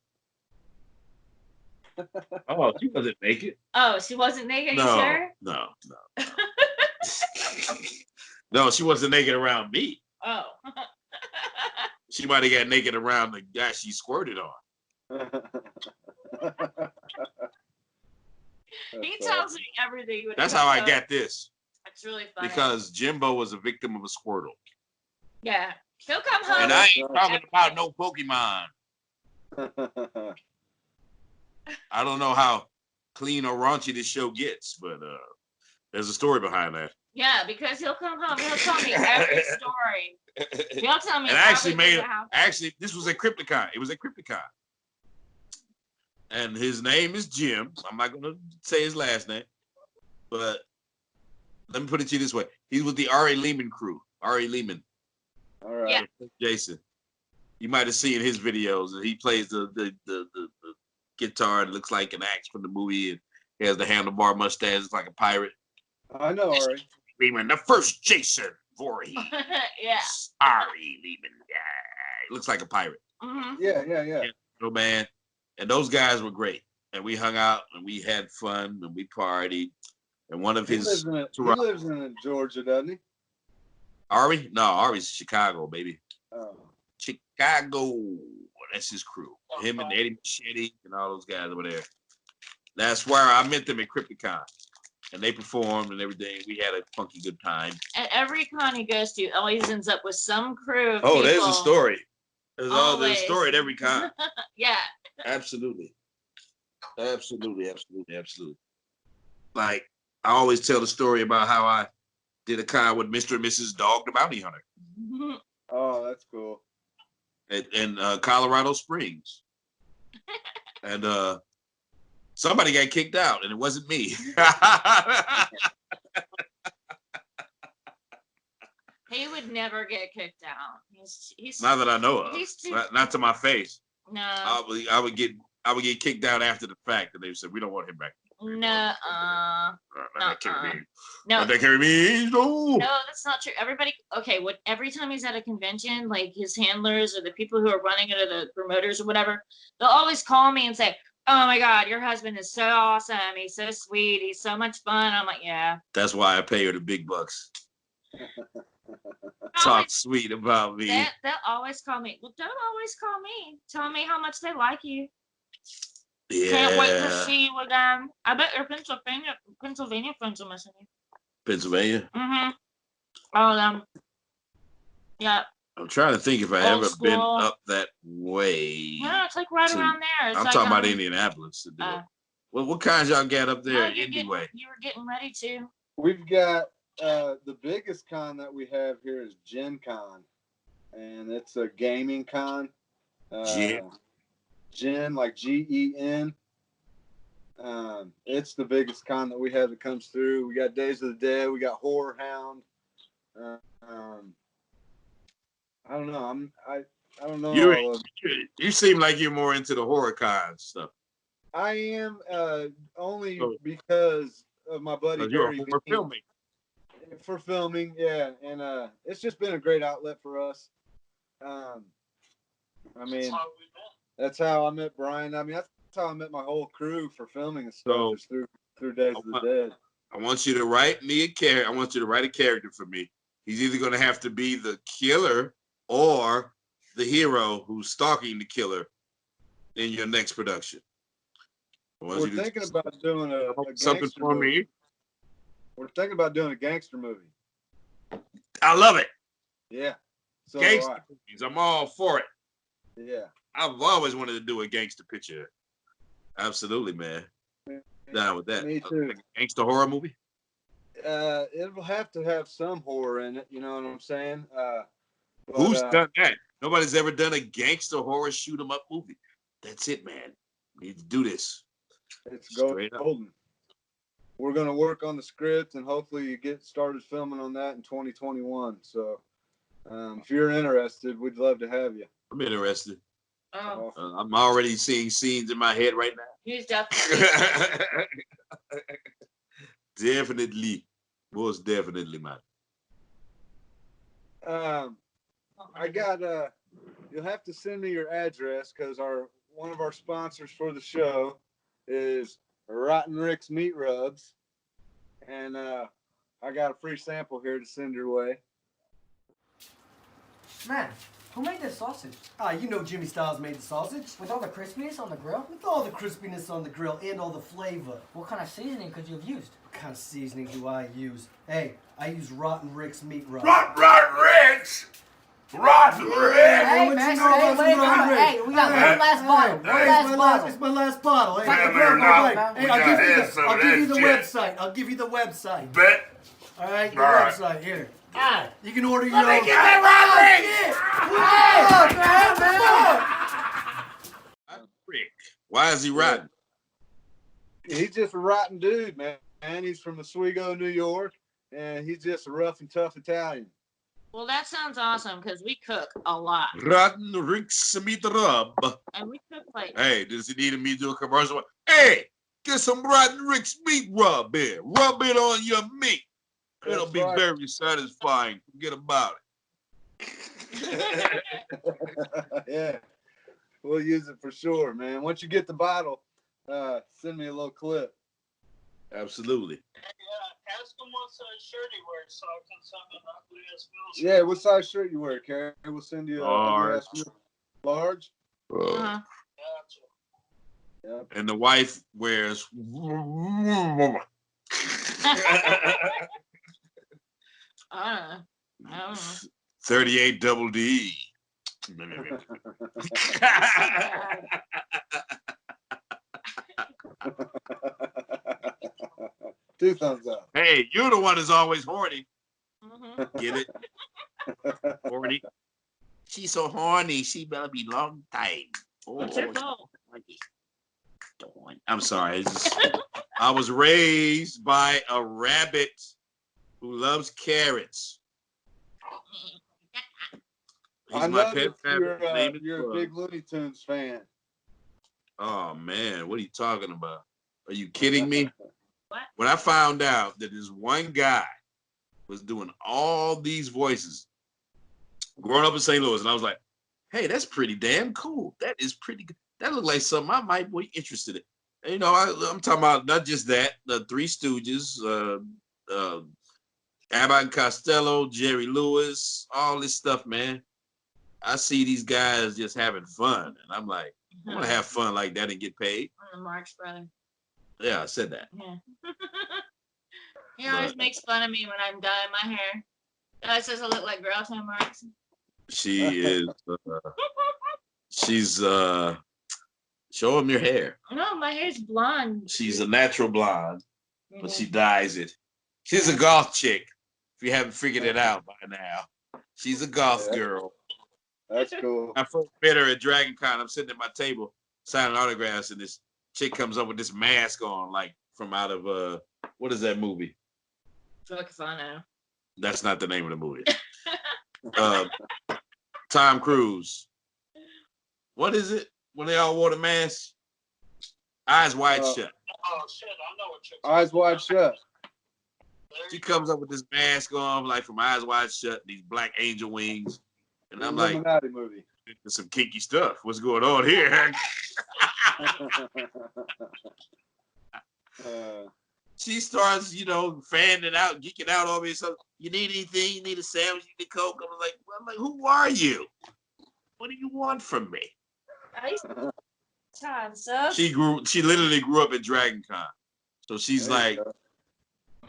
Oh, she wasn't naked. Oh, she wasn't naked. No, You sure? no. No, she wasn't naked around me. Oh. She might have got naked around the guy she squirted on. He tells me everything. That's how I got this. It's really funny. Because Jimbo was a victim of a Squirtle. Yeah. He'll come home. And I ain't talking about no Pokemon. I don't know how clean or raunchy this show gets, but there's a story behind that. Yeah, because he'll come home. He'll tell me every story. He'll tell me. And actually, this was at Crypticon. It was at Crypticon. And his name is Jim. I'm not going to say his last name, but let me put it to you this way. He's with the Ari Lehman crew. Ari Lehman. All right. Yeah. Jason. You might have seen his videos. And he plays the guitar. It looks like an axe from the movie. And he has the handlebar mustache. It's like a pirate. I know, Ari. Lehman, the first Jason Voorhees. Yeah. Ari Lehman. Yeah. He looks like a pirate. Mm-hmm. Yeah. Oh, man. And those guys were great. And we hung out and we had fun and we partied. And one of He his... lives in Georgia, doesn't he? Ari? No, Ari's Chicago, baby. Oh. Chicago. That's his crew. Him and Eddie Machete and all those guys over there. That's where I met them at Crypticon. And they performed and everything. We had a funky good time. At every con he goes to, always ends up with some crew of Oh, people. there's a story. There's Always. a story at every con. Yeah. Absolutely. Like, I always tell the story about how I did a con with Mr. and Mrs. Dog the Bounty Hunter Oh, that's cool. in Colorado Springs. And somebody got kicked out, and it wasn't me. He would never get kicked out. He's Not that I know of. He's too, Not to my face. no. I would get kicked out after the fact, and they said we don't want him back. No. Not that Carey Means. No. Not that Carey Means. No. No, that's not true. Everybody, okay, every time he's at a convention, like his handlers or the people who are running it or the promoters or whatever, they'll always call me and say, "Oh my God, your husband is so awesome. He's so sweet. He's so much fun." I'm like, yeah. That's why I pay her the big bucks. Talk sweet about me. They'll always call me. Well, don't always call me. Tell me how much they like you. Yeah. Can't wait to see you again. I bet your Pennsylvania friends will miss you. Pennsylvania? Mm-hmm. All of them. Yeah. I'm trying to think if I Old ever school. been up that way. Yeah, it's like right So, around there. It's I'm like, talking about Indianapolis. Well, what kinds y'all got up there anyway? You were getting ready to. We've got the biggest con that we have here is Gen Con, and it's a gaming con. Gen, like Gen. It's the biggest con that we have that comes through. We got Days of the Dead. We got Horror Hound. I don't know. I don't know. You seem like you're more into the horror con stuff. I am only because of my buddy Carey Means. For filming. For filming, yeah, and it's just been a great outlet for us. I mean, that's how I met Brian. I mean, that's how I met my whole crew for filming and stuff. Is through Days of the Dead. I want you to write me a character. I want you to write a character for me. He's either going to have to be the killer or the hero who's stalking the killer in your next production. We're thinking about doing a something for movie. me. We're thinking about doing a gangster movie. I love it. Yeah. So gangster movies. I'm all for it. Yeah. I've always wanted to do a gangster picture. Absolutely, man. Down with that. Me too. A gangster horror movie? It will have to have some horror in it. You know what I'm saying? Who's done that? Nobody's ever done a gangster horror shoot 'em up movie. That's it, man. We need to do this. It's golden. We're going to work on the script and hopefully get started filming on that in 2021. So if you're interested, we'd love to have you. I'm interested. Oh. I'm already seeing scenes in my head right now. He's definitely. Definitely. Most definitely, man. I got you'll have to send me your address because one of our sponsors for the show is Rotten Rick's Meat Rubs, and I got a free sample here to send your way. Man, who made this sausage? You know Jimmy Styles made the sausage. With all the crispiness on the grill? With all the crispiness on the grill and all the flavor. What kind of seasoning could you have used? What kind of seasoning do I use? Hey, I use Rotten Rick's Meat Rubs. Rotten Rick's! Rotten Rick's! Hey, man, hey, we got one last bottle. One last bottle. It's my last bottle. Hey, Hey, I'll give you the website. I'll give you the website. Bet. All right, your website here. You can order your own. Let me get that Rick. Why is he rotten? He's just a rotten dude, man. He's from Oswego, New York, and he's just a rough and tough Italian. Well, that sounds awesome because we cook a lot. Rotten Rick's Meat Rub. And we cook like. Hey, does he need me to do a commercial? Hey, get some Rotten Rick's Meat Rub here. Rub it on your meat. It'll be very satisfying. Forget about it. Yeah, we'll use it for sure, man. Once you get the bottle, send me a little clip. Absolutely. Ask him what size shirt he wears so I can send an ugly ass bill. Yeah, what size shirt you wear, Carey? We'll send you a large. Large? Yep. And the wife wears 38 double D. Two thumbs up. Hey, you're the one that's always horny. Mhm. Get it? Horny. She's so horny. She better be long time. What's your fault? I'm sorry. I was raised by a rabbit who loves carrots. He's I my know pet that rabbit. His name is you're a Bug. big Looney Tunes fan. Oh man, what are you talking about? Are you kidding me? What? When I found out that this one guy was doing all these voices growing up in St. Louis, and I was like, hey, that's pretty damn cool. That is pretty good. That looked like something I might be interested in. And, you know, I'm talking about not just that, the Three Stooges, Abbott and Costello, Jerry Lewis, all this stuff, man. I see these guys just having fun, and I'm like, I want to have fun like that and get paid. I'm the Marx brother. Yeah, I said that. Yeah. He always makes fun of me when I'm dyeing my hair. He says I look like Girl Time Marx. She is. She's. Show him your hair. No, my hair's blonde. She's a natural blonde, but she dyes it. She's a goth chick. If you haven't figured it out by now, she's a goth girl. That's cool. I first met her at Dragon Con. I'm sitting at my table signing autographs, and this chick comes up with this mask on, like from out of what is that movie? Dracufano. That's not the name of the movie. Tom Cruise. What is it when they all wore the mask? Eyes Wide Shut. Oh shit, I know what you're Eyes Wide Shut. She comes up with this mask on, like from Eyes Wide Shut, these black angel wings, and I'm like, Illuminati movie. "There's some kinky stuff. What's going on here?" She starts, you know, fanning out, geeking out on me. So, you need anything? You need a sandwich? You need Coke? I'm like, who are you? What do you want from me? I used to time, so. She literally grew up at Dragon Con. So she's like,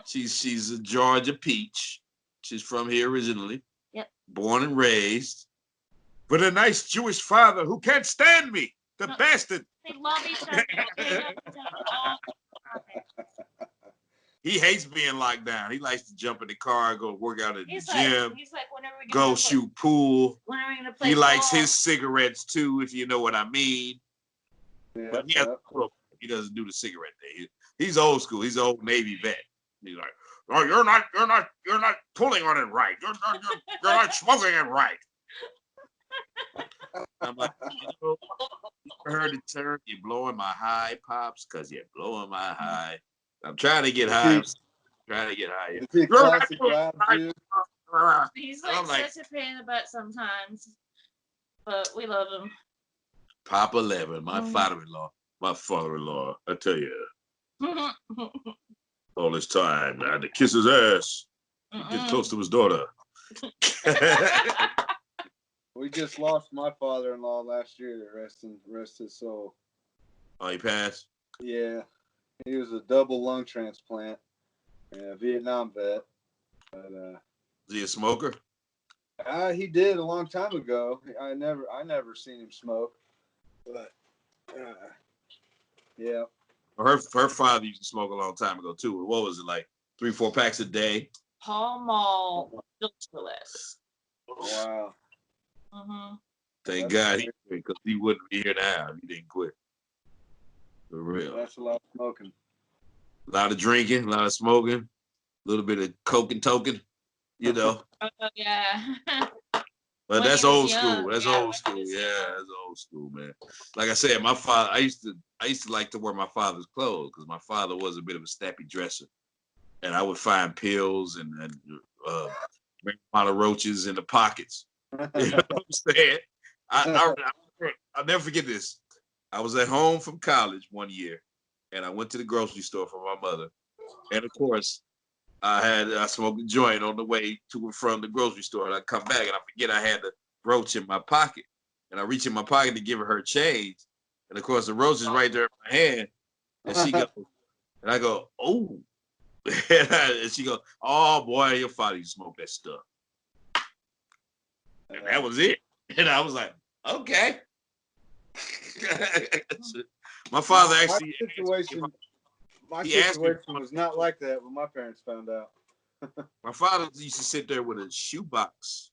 she's a Georgia peach. She's from here originally. Yep. Born and raised. With a nice Jewish father who can't stand me. The bastard. They love each other. They love each other all the time. He hates being locked down. He likes to jump in the car, go work out at the He's gym, like, whenever we go shoot pool. When are we gonna play He likes ball? his cigarettes too, if you know what I mean. Yeah, But he doesn't do the cigarette thing. He's old school. He's an old Navy vet. He's like, "Oh, you're not pulling on it right. You're not smoking it right." I'm like, you know, you heard the term, "You're blowing my high, pops," because you're blowing my high. I'm trying to get high. Is classic vibe, dude? He's I'm like such a pain in the butt sometimes, but we love him. Papa 11, my father-in-law. I tell you, all this time I had to kiss his ass, get close to his daughter. We just lost my father-in-law last year. Rest his soul. Oh, he passed? Yeah, he was a double lung transplant, Vietnam vet. But is he a smoker? He did a long time ago. I never seen him smoke. But yeah. Her father used to smoke a long time ago too. What was it, like 3-4 packs a day? Paul Mall filterless. Wow. Thank God he quit, because he wouldn't be here now if he didn't quit. For real. That's a lot of smoking. A lot of drinking, a lot of smoking, a little bit of coke and token, you know. Oh yeah. But When that's he was old young. school. That's Yeah, old when school. he was Yeah, that's old school, man. Like I said, my father, I used to like to wear my father's clothes because my father was a bit of a snappy dresser. And I would find pills and marijuana roaches in the pockets. You know what I'm saying? I'll never forget this. I was at home from college one year, and I went to the grocery store for my mother. And of course, I smoked a joint on the way to and from the grocery store, and I come back and I forget I had the roach in my pocket. And I reach in my pocket to give her change. And of course, the roach is right there in my hand. And she goes, and I go, "Oh." And she goes, "Oh boy, your father used to smoke that stuff." And that was it. And I was like, okay. My father actually. My He asked me. situation was not like that when my parents found out. My father used to sit there with a shoebox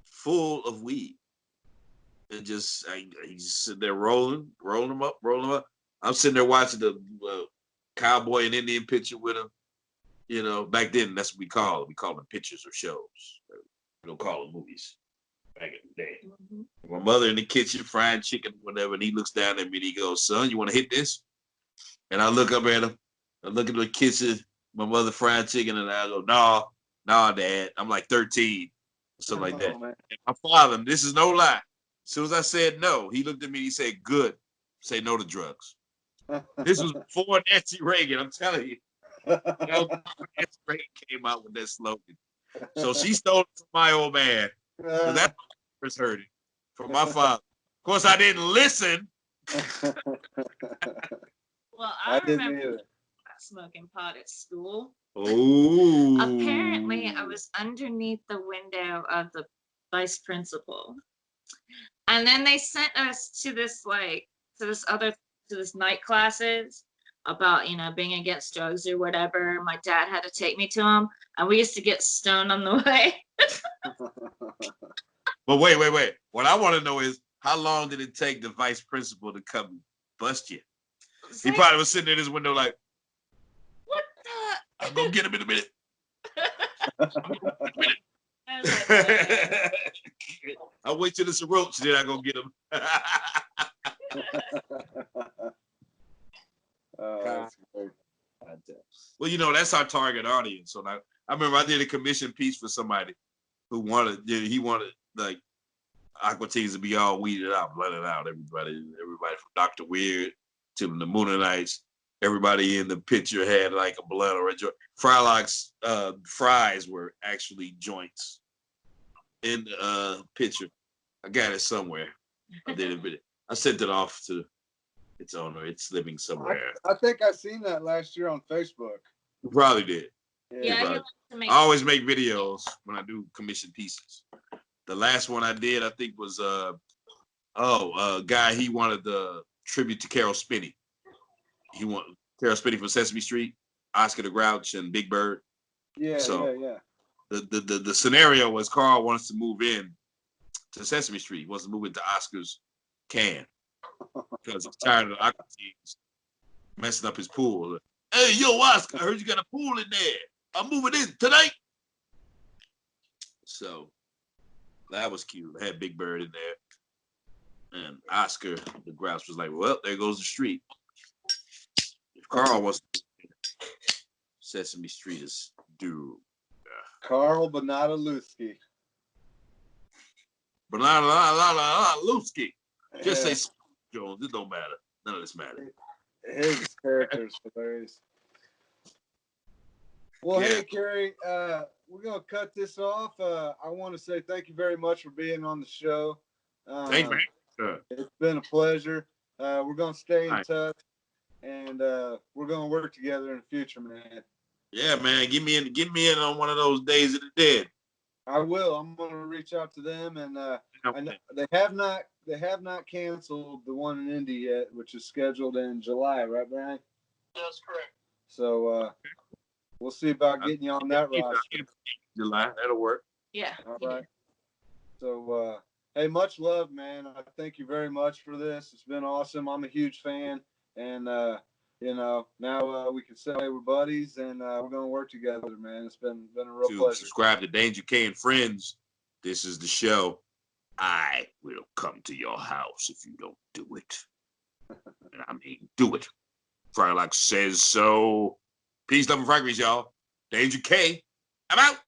full of weed and just he just sit there rolling them up. I'm sitting there watching the cowboy and Indian picture with him. You know, back then that's what we call it. We call them pictures or shows. We don't call them movies. Back in the day. My mother in the kitchen frying chicken, whatever, and he looks down at me and he goes, "Son, you want to hit this?" And I look up at him. I look at the kitchen, my mother frying chicken, and I go, "No, Dad." I'm like 13, something like that. And my father, this is no lie. As soon as I said no, he looked at me and he said, "Good. Say no to drugs." This was before Nancy Reagan, I'm telling you. Nancy Reagan came out with that slogan. So she stole it from my old man. So that first heard it from my father. Of course, I didn't listen. Well, I didn't remember either. smoking pot at school. Oh. Apparently, I was underneath the window of the vice principal. And then they sent us to this night classes about, being against drugs or whatever. My dad had to take me to them, and we used to get stoned on the way. But wait. What I want to know is, how long did it take the vice principal to come bust you? He probably was sitting in his window like, "What the?" I'm going to get him in a minute. I was like, I'll wait till it's a roach, then I'm going to get him. That's great. Well, that's our target audience. So I remember I did a commission piece for somebody who wanted like Aqua Teens to be all weeded out, blended out. Everybody from Dr. Weird to the Moonanites. Everybody in the picture had like a blunt or a joint. Frylock's fries were actually joints in the picture. I got it somewhere. I did a bit. I sent it off to its owner. It's living somewhere. I think I seen that last year on Facebook. You probably did. Yeah, I always make videos when I do commission pieces. The last one I did, I think, was a guy. He wanted the tribute to Carol Spinney. He wanted Carol Spinney from Sesame Street, Oscar the Grouch, and Big Bird. Yeah. The scenario was Carl wants to move in to Sesame Street. He wants to move into Oscar's can because he's tired of the Aqua Teens messing up his pool. "Hey, yo, Oscar, I heard you got a pool in there. I'm moving in tonight." So that was cute. I had Big Bird in there. And Oscar the Grouch was like, "Well, there goes the street." If Carl wants to, Sesame Street is due. Carl Bonataluski. Bonataluski. Just say Jones. It don't matter. None of this matters. His character is hilarious. Well, Yeah. Hey, Carey, we're going to cut this off. I want to say thank you very much for being on the show. Thanks, man. It's been a pleasure. We're going to stay in All right. touch, and we're going to work together in the future, man. Yeah, man. Get me in on one of those Days of the Dead. I will. I'm going to reach out to them, and I know they have not canceled the one in Indy yet, which is scheduled in July, right, Brian? That's correct. So we'll see about getting you on that roster. July, that'll work. Yeah. All right. So hey, much love, man. I thank you very much for this. It's been awesome. I'm a huge fan, and now we can say we're buddies, and we're gonna work together, man. It's been a real pleasure. Subscribe to Danger K and Friends. This is the show. I will come to your house if you don't do it. I mean, do it. Frylock says so. Peace, love, and fragments, y'all. Danger K. I'm out.